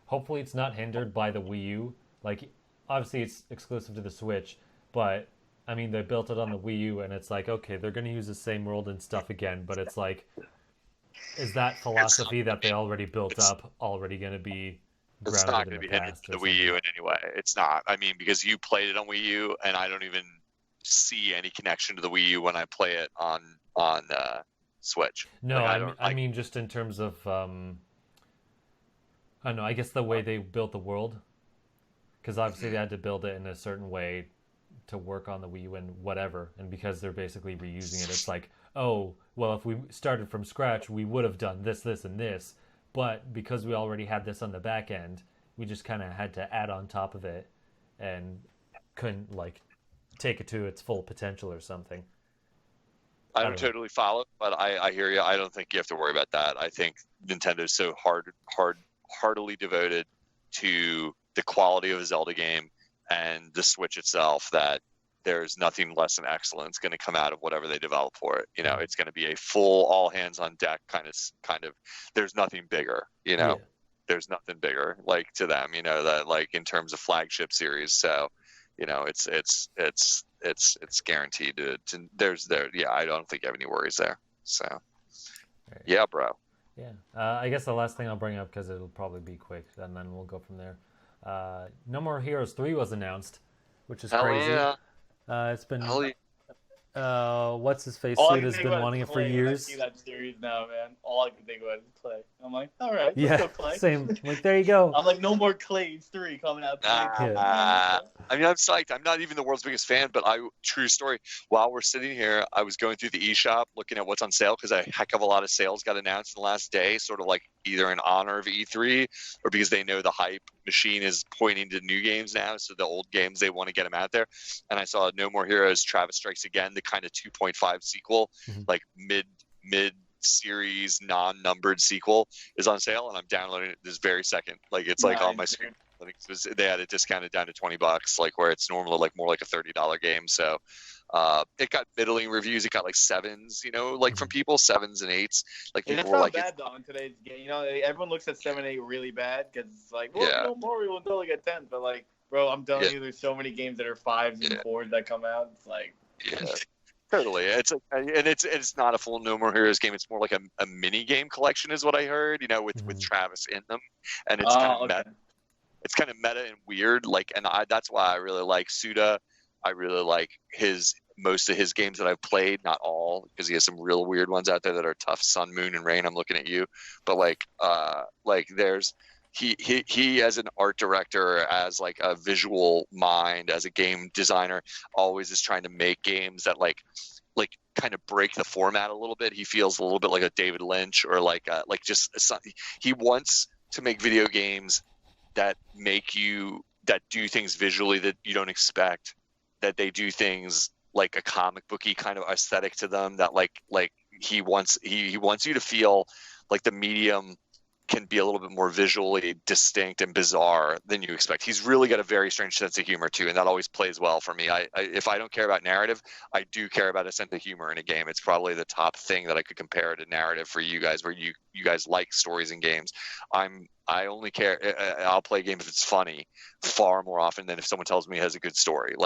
hopefully it's not hindered by the Wii U. Like, obviously it's exclusive to the Switch, but I mean, they built it on the Wii U, and it's like, okay, they're going to use the same world and stuff again, but it's like, is that philosophy that they already built up already going to be It's grounded not in going to the be hindered past to or the Wii U in any way. It's not. I mean, because you played it on Wii U, and I don't even see any connection to the Wii U when I play it on Switch. No, Like, I mean just in terms of, I don't know, I guess the way they built the world, because obviously they had to build it in a certain way to work on the Wii U and whatever, and because they're basically reusing it, it's like, oh, well, if we started from scratch, we would have done this, this, and this, but because we already had this on the back end, we just kind of had to add on top of it and couldn't, like, take it to its full potential or something. I don't totally follow, but I hear you. I don't think you have to worry about that. I think Nintendo's so heartily devoted to the quality of a Zelda game and the Switch itself that there's nothing less than excellence going to come out of whatever they develop for it. It's going to be a full all hands on deck kind of. There's nothing bigger. Yeah. There's nothing bigger like to them. That like in terms of flagship series. So, it's guaranteed to yeah, I don't think you have any worries there. So, Right. yeah, bro. Yeah. I guess the last thing I'll bring up, because it'll probably be quick, and then we'll go from there. No More Heroes 3 was announced, which is crazy. Yeah. It's been... Hell yeah. what's his face all I suit can has think been about is wanting it for Clay when I years. see that series now, man. All I can think about is Clay. I'm like, all right, let's Yeah, go Clay. same. Like, there you go. I'm like, no more Clays 3 coming out. I mean, I'm psyched. I'm not even the world's biggest fan, but true story. While we're sitting here, I was going through the eShop looking at what's on sale because a heck of a lot of sales got announced in the last day, sort of like either in honor of E3 or because they know the hype machine is pointing to new games now. So the old games, they want to get them out there. And I saw No More Heroes, Travis Strikes Again, the kind of 2.5 sequel, like mid series non-numbered sequel is on sale, and I'm downloading it this very second. Like it's like on my screen. I think they had it discounted down to $20, like where it's normally like more like a $30 game. So it got middling reviews. It got like 7s, like from people 7s and 8s. Like And people that's were not like, bad though in today's game. Everyone looks at 7, 8 really bad because it's like, well, Yeah. no more, we will totally get 10. But like, bro, I'm telling Yeah. you, there's so many games that are 5s and 4s that come out. It's like, yeah. Totally, it's like, and it's not a full No More Heroes game. It's more like a mini game collection, is what I heard. With Travis in them, and it's kind of okay. meta. It's kind of meta and weird. Like, and that's why I really like Suda. I really like most of his games that I've played, not all, because he has some real weird ones out there that are tough. Sun, Moon, and Rain. I'm looking at you, but like there's. He as an art director, as like a visual mind, as a game designer, always is trying to make games that like kind of break the format a little bit. He feels a little bit like a David Lynch or like just something. He wants to make video games that do things visually that you don't expect, that they do things like a comic booky kind of aesthetic to them, that like he wants you to feel like the medium can be a little bit more visually distinct and bizarre than you expect. He's really got a very strange sense of humor too, and that always plays well for me. If I don't care about narrative, I do care about a sense of humor in a game. It's probably the top thing that I could compare to narrative for you guys, where you guys like stories in games. I only care. I'll play a game if it's funny far more often than if someone tells me it has a good story.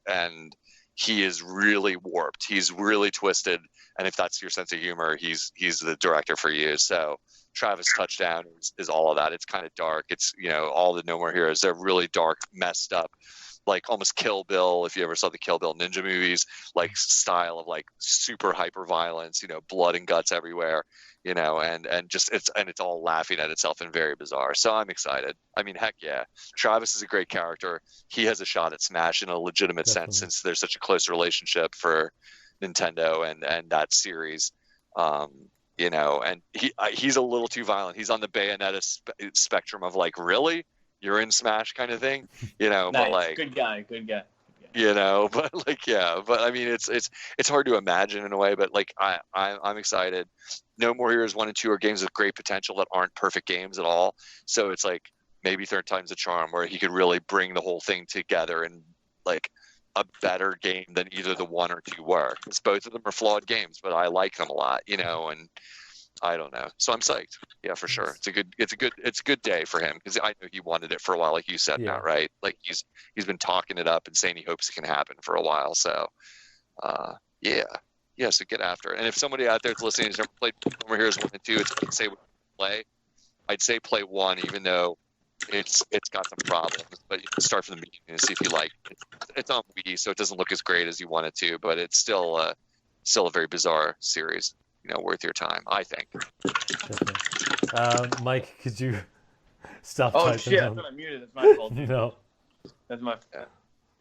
And he is really warped. He's really twisted. And if that's your sense of humor, he's the director for you. So Travis Touchdown is all of that. It's kind of dark. It's, all the No More Heroes. They're really dark, messed up, like almost Kill Bill. If you ever saw the Kill Bill ninja movies, like style of like super hyper violence, blood and guts everywhere, and just it's all laughing at itself and very bizarre. So I'm excited. I mean, heck yeah. Travis is a great character. He has a shot at Smash in a legitimate sense, since there's such a close relationship for Nintendo and that series. And he's a little too violent. He's on the Bayonetta spectrum of like, really, you're in Smash kind of thing, Nice. But like, good guy. But like, yeah, but I mean, it's hard to imagine in a way, but like, I'm excited. No More Heroes 1 and 2 are games with great potential that aren't perfect games at all. So it's like maybe third time's a charm, where he could really bring the whole thing together and like a better game than either the 1 or 2 were. Because both of them are flawed games, but I like them a lot, and I don't know. So I'm psyched. Yeah, for sure. It's a good day for him, because I know he wanted it for a while, like you said, Matt, right? Like he's been talking it up and saying he hopes it can happen for a while. So so get after it. And if somebody out there that's listening has never played No More Heroes 1 and 2, I'd say play 1, even though it's got some problems, but you can start from the beginning and see if you like it. It's on Wii, so it doesn't look as great as you want it to, but it's still a very bizarre series. Worth your time, I think. Definitely. Mike, could you stop Oh typing? shit! I thought I muted. That's my fault. No. That's my.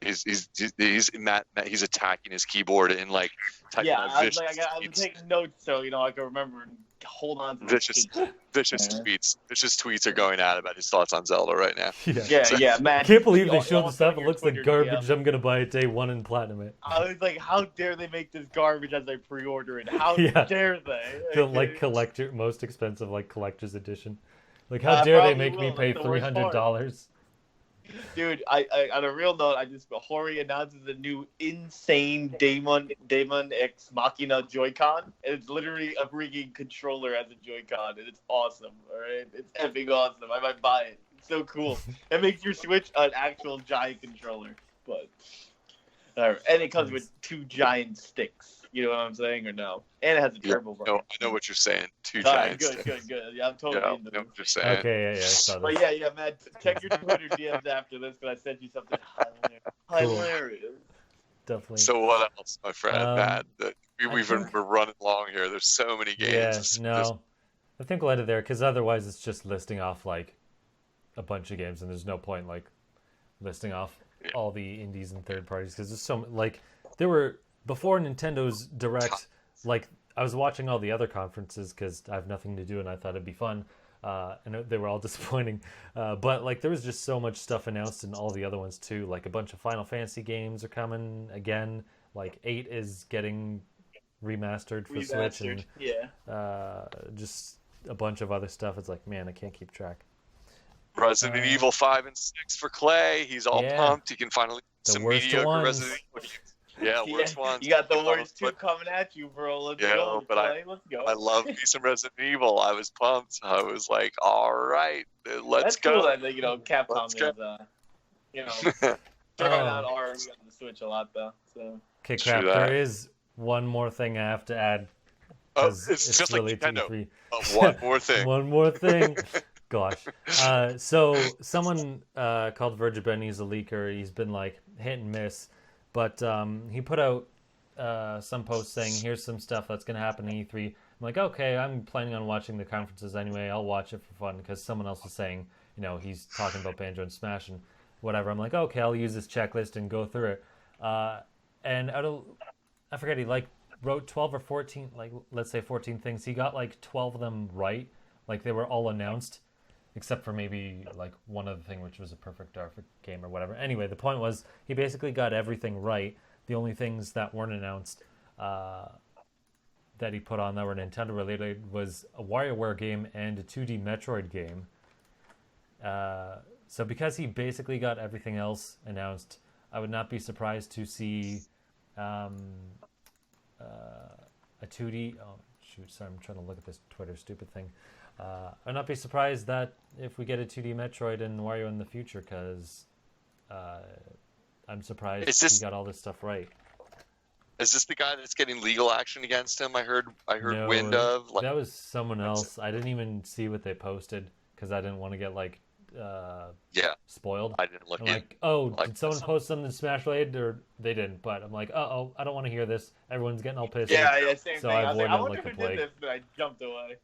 He's Matt. He's attacking his keyboard and like typing out I'm tweets. taking notes so I can remember and hold on to vicious tweets. Vicious tweets are going out about his thoughts on Zelda right now. Yeah, Matt. I can't believe they showed all this stuff. It your looks like Twitter garbage. DMs. I'm gonna buy it day 1 and platinum it. I was like, how dare they make this garbage as I pre-order it? How Yeah. dare they? The most expensive collector's edition. Like, how dare they probably make me will. pay That's the worst part. $300? Dude, I on a real note, Hori announces a new insane Daemon X Machina Joy-Con, and it's literally a freaking controller as a Joy-Con, and it's awesome. All right, it's epic awesome. I might buy it. It's so cool. It makes your Switch an actual giant controller, but and it comes with 2 giant sticks. You know what I'm saying, or no? And it has a turbo bar. No, I know what you're saying. 2 All giant right, good. Yeah, I'm totally into I know this. what you're saying. Okay, yeah, I saw But this. yeah, Matt, check your Twitter DMs after this, because I sent you something hilarious. Definitely. So what else, my friend, Matt? We're running long here. There's so many games. I think we'll end it there, because otherwise it's just listing off like a bunch of games, and there's no point like listing off all the indies and third parties, because there's so there were before Nintendo's Direct, like I was watching all the other conferences because I have nothing to do and I thought it'd be fun, and they were all disappointing, but like there was just so much stuff announced in all the other ones too. Like a bunch of Final Fantasy games are coming again, like 8 is getting remastered for Switch, and just a bunch of other stuff. It's like, man, I can't keep track. Resident Evil 5 and 6 for Clay. He's all pumped. He can finally The some worst mediocre ones. Resident Evil games. Yeah, worst ones. You got the worst 2 coming at you, bro. Let's go. Let's go. I love me some Resident Evil. I was pumped. I was like, all right, let's go. Cool that, Capcom is, throwing out R on the Switch a lot, though. So. Okay, crap. There is one more thing I have to add. It's just really like Nintendo. E3. One more thing. One more thing. Gosh. So someone called Virgil Ben, he's a leaker. He's been like hit and miss. But he put out some posts saying, here's some stuff that's going to happen in E3. I'm like, okay, I'm planning on watching the conferences anyway. I'll watch it for fun, because someone else was saying, he's talking about Banjo and Smash and whatever. I'm like, okay, I'll use this checklist and go through it. And I forget, he wrote 12 or 14, let's say 14 things. He got 12 of them right. They were all announced, except for maybe one other thing, which was a perfect Dark game or whatever. Anyway, the point was he basically got everything right. The only things that weren't announced that he put on that were Nintendo related was a WarioWare game and a 2D Metroid game. So because he basically got everything else announced, I would not be surprised to see a 2D... Oh, shoot, sorry, I'm trying to look at this Twitter stupid thing. I'd not be surprised that if we get a 2D Metroid and Wario in the future, because I'm surprised he got all this stuff right. Is this the guy that's getting legal action against him? I heard No, wind of. Like, that was someone else. I didn't even see what they posted because I didn't want to get like yeah, spoiled. I didn't look I'm in. like, oh, like did someone this. post something in Smash Blade or they didn't? But I'm like, oh, I don't want to hear this. Everyone's getting all pissed. Yeah, same So thing. I I was like, avoided I it wonder like who the did plague. this, but I jumped away.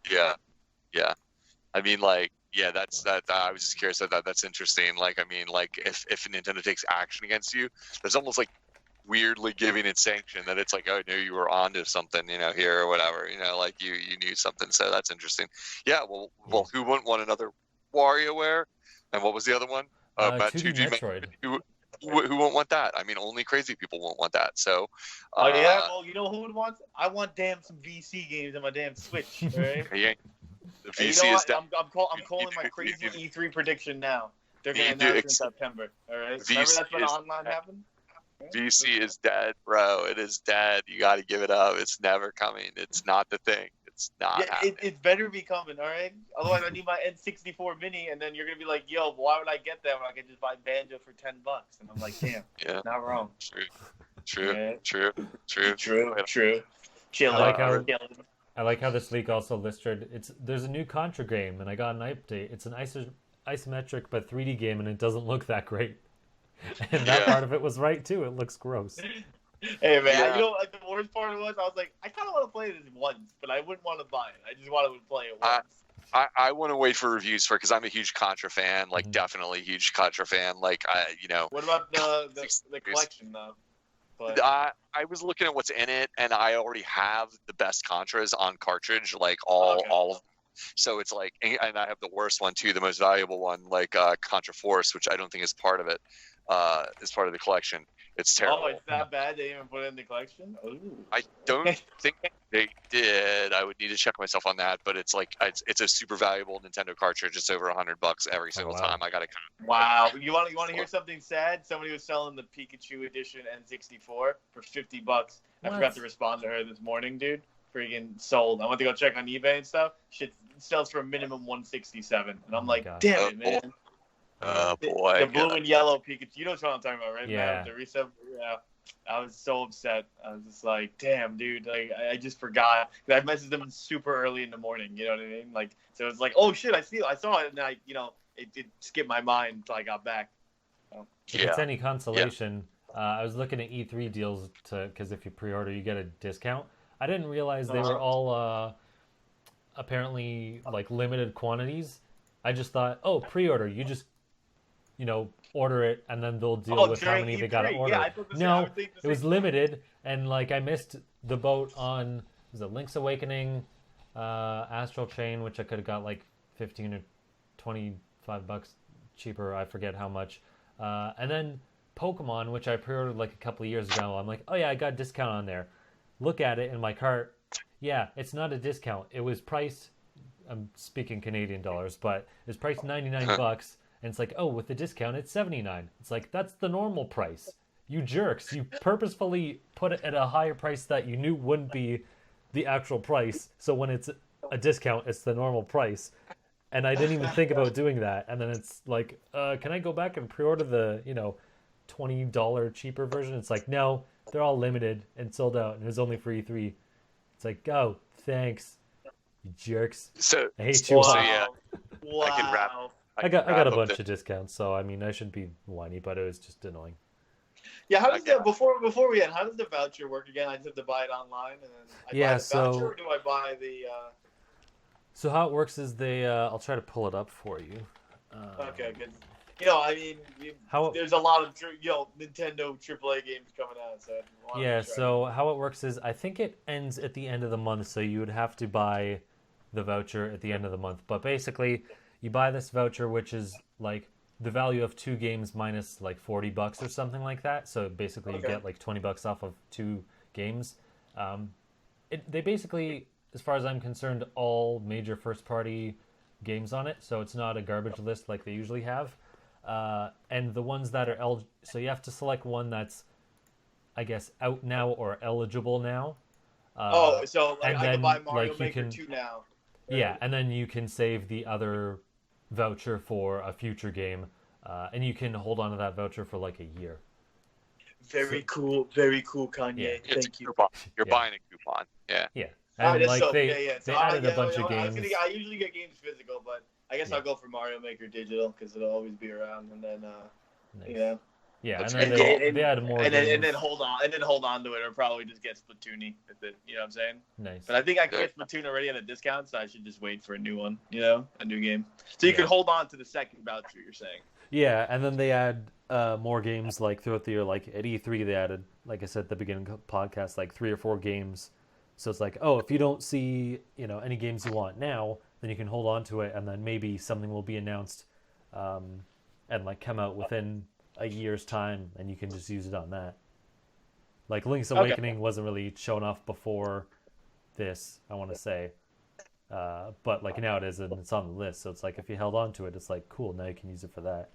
Yeah, yeah. I mean, like, yeah, that. I was just curious. That's interesting. Like, I mean, like, if Nintendo takes action against you, there's almost like weirdly giving it sanction that it's like, oh no, you were onto something, here or whatever, like you knew something. So that's interesting. Yeah. Well, who wouldn't want another WarioWare? And what was the other one? 2D Metroid. Who won't want that? I mean, only crazy people won't want that. So. Oh yeah. Well, you know who would want? I want some VC games on my damn Switch. Right? Yeah. The Hey, VC is I'm calling my crazy E3 prediction now. They're gonna You do announce it in ex- September. All right. VC Remember that's when is- online happened. VC is dead, bro. It is dead. You got to give it up. It's never coming. It's not the thing. It's not Yeah, happening. it better be coming, all right? Otherwise, I need my N64 Mini, and then you're going to be like, yo, why would I get that when I can just buy Banjo for $10? And I'm like, damn, Yeah. not wrong. True. Yeah. True. Chill I like out. how- I like how this leak also listed there's a new Contra game and I got an update. It's an isometric but 3D game and it doesn't look that great. And that part of it was right too. It looks gross. Hey, man, Yeah. you know what the worst part was? I was like, I kind of want to play this once, but I wouldn't want to buy it. I just wanted to play it once. I want to wait for reviews for it because I'm a huge Contra fan. Like, definitely huge Contra fan. Like, What about the collection, though? But I was looking at what's in it, and I already have the best Contras on cartridge, like all of them. So it's like, and I have the worst one too, the most valuable one, like Contra Force, which I don't think is part of it, is part of the collection. It's terrible. Oh, it's that bad? They even put it in the collection? Ooh. I don't think they did. I would need to check myself on that, but it's like it's a super valuable Nintendo cartridge. It's over $100 every single time. I gotta. Wow, you want to hear something sad? Somebody was selling the Pikachu edition N64 for $50. I forgot to respond to her this morning, dude. Freaking sold. I went to go check on eBay and stuff. Shit sells for a minimum $167, and I'm like, damn it, man. Oh boy. The blue and yellow Pikachu. You know what I'm talking about, right? Yeah. Man, the resub. Yeah. I was so upset. I was just like, damn, dude. Like, I just forgot. I messaged them super early in the morning. You know what I mean? Like, so it's like, oh shit, I saw it, and it skipped my mind until I got back. So. If it's any consolation, I was looking at E3 deals because if you pre-order, you get a discount. I didn't realize they were all apparently like limited quantities. I just thought, oh, pre-order, you just order it and then they'll deal with how many E3. they got to order. Yeah, no, it was limited, and like I missed the boat on Link's Awakening, Astral Chain, which I could have got like $15 or $25 cheaper. I forget how much. And then Pokemon, which I pre-ordered like a couple of years ago. I'm like, oh yeah, I got a discount on there. Look at it in my cart. Yeah, it's not a discount. It was priced. I'm speaking Canadian dollars, but it's priced $99. And it's like, oh, with the discount, it's $79. It's like, that's the normal price. You jerks. You purposefully put it at a higher price that you knew wouldn't be the actual price. So when it's a discount, it's the normal price. And I didn't even think about doing that. And then it's like, can I go back and pre-order the, $20 cheaper version? It's like, no, they're all limited and sold out. And it was only for E3. It's like, oh, thanks, you jerks. So I hate you. So yeah, wow. I can wrap. I got a bunch of discounts, so I mean I shouldn't be whiny, but it was just annoying. Yeah, how does that before we end? How does the voucher work again? I just have to buy it online, and then buy the voucher, or do I buy the? So how it works is I'll try to pull it up for you. Okay, good. I mean, there's a lot of Nintendo AAA games coming out, so. Yeah, so how it works is I think it ends at the end of the month, so you would have to buy the voucher at the end of the month. But basically, you buy this voucher, which is like the value of 2 games minus like $40 or something like that. So basically, you get like $20 off of 2 games. They basically, as far as I'm concerned, all major first-party games on it. So it's not a garbage list like they usually have. And the ones that are so you have to select one that's, I guess, out now or eligible now. So like, I can buy Mario like, Maker 2 now. Yeah, and then you can save the other voucher for a future game, and you can hold on to that voucher for like a year. Very cool, Kanye. Yeah. It's Thank a you. coupon. You're Yeah. buying a coupon. Yeah. Yeah. Alright, And that's like so, they yeah. they So, added a yeah, bunch you of know, games. I usually get games physical, but I guess Yeah. I'll go for Mario Maker digital because it'll always be around, and then Nice. yeah. Yeah, That's and then good. they added more games. and then hold on to it, or probably just get Splatoon-y with it. You know what I'm saying? Nice. But I think I can get Splatoon already at a discount, so I should just wait for a new one. You know, a new game. So you can hold on to the second voucher. You're saying? Yeah, and then they add more games like throughout the year. Like at E3, they added, like I said at the beginning of the podcast, like 3 or 4 games. So it's like, oh, if you don't see any games you want now, then you can hold on to it, and then maybe something will be announced, and like come out within a year's time, and you can just use it on that. Like Link's Awakening wasn't really shown off before this, I want to say, but like now it is, and it's on the list. So it's like if you held on to it, it's like cool. Now you can use it for that.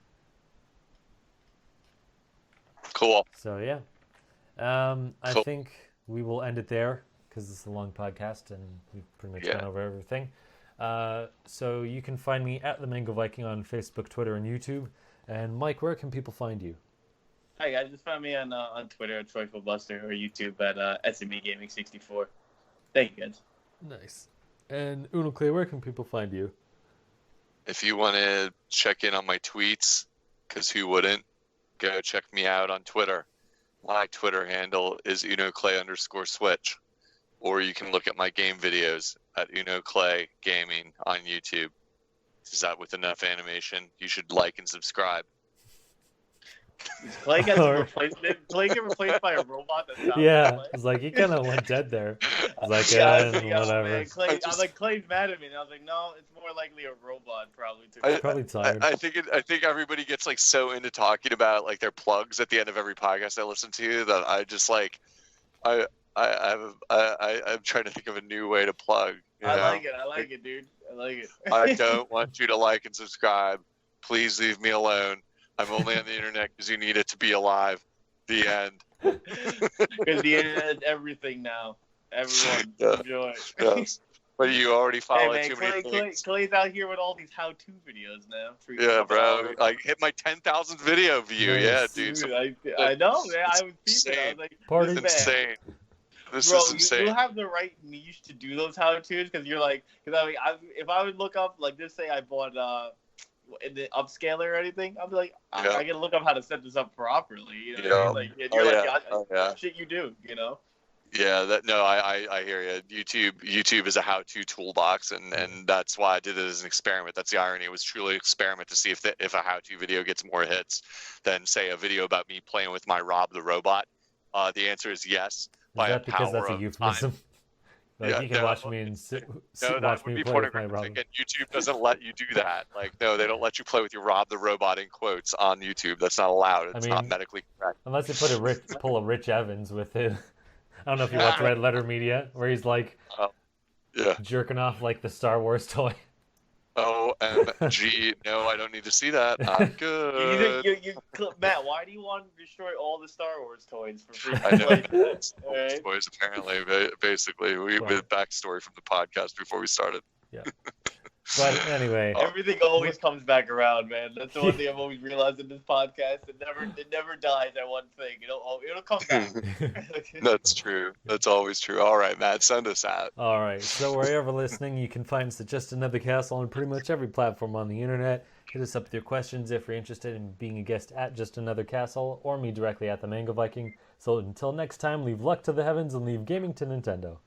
Cool. So yeah, I Cool. think we will end it there because it's a long podcast and we've pretty much gone over everything. So you can find me at the Mango Viking on Facebook, Twitter, and YouTube. And Mike, where can people find you? Hi guys, just find me on Twitter at TroyfulBuster or YouTube at SME Gaming 64. Thank you guys. Nice. And Unoclay, where can people find you? If you want to check in on my tweets, because who wouldn't, go check me out on Twitter. My Twitter handle is Unoclay_Switch. Or you can look at my game videos at Unoclay Gaming on YouTube. Is that with enough animation? You should like and subscribe. Is Clay get replaced by a robot that sounds Yeah, like it's like you kind of went dead there. It's like, whatever. Man. I'm like, Clay's mad at me, and I was like, no, it's more likely a robot probably too. Probably tired. I think everybody gets like so into talking about like their plugs at the end of every podcast I listen to that I just like I'm trying to think of a new way to plug. I like it, dude. I like it. I don't want you to like and subscribe. Please leave me alone. I'm only on the internet because you need it to be alive. The end. Because the internet is everything now. Everyone enjoy. Yes. But you already follow Hey, man, too many things. Clay's out here with all these how-to videos now. Yeah, bro. Like hit my 10,000 video view. Nice. Yeah, dude. Dude, I know, man. I was thinking, I was like, Party. It's insane. This bro, is insane. you have the right niche to do those how-tos because you're like, because I mean, if I would look up, like, just say I bought in the upscaler or anything, I'm like, I gotta look up how to set this up properly. You know what I mean? Like, and you're shit you do, you know? Yeah, I hear you. YouTube is a how-to toolbox, and that's why I did it as an experiment. That's the irony. It was truly an experiment to see if a how-to video gets more hits than say a video about me playing with my Rob the robot. The answer is yes. Is that because that's a euphemism? Like you can watch me and watch me play with my Rob. Again, YouTube doesn't let you do that. Like, no, they don't let you play with your Rob the robot in quotes on YouTube. That's not allowed. It's not medically correct. Unless you pull a Rich Evans with it. I don't know if you watch Red Letter Media, where he's like jerking off like the Star Wars toy. OMG. No, I don't need to see that. I'm good. Matt, why do you want to destroy all the Star Wars toys for free? I know. Toys, apparently, basically. With backstory from the podcast before we started. Yeah. But anyway. Everything always comes back around, man. That's the one thing I've always realized in this podcast. It never dies at one thing. It'll come back. That's true. That's always true. All right, Matt, send us out. All right. So wherever listening, you can find us at Just Another Castle on pretty much every platform on the internet. Hit us up with your questions if you're interested in being a guest at Just Another Castle, or me directly at the Mango Viking. So until next time, leave luck to the heavens and leave gaming to Nintendo.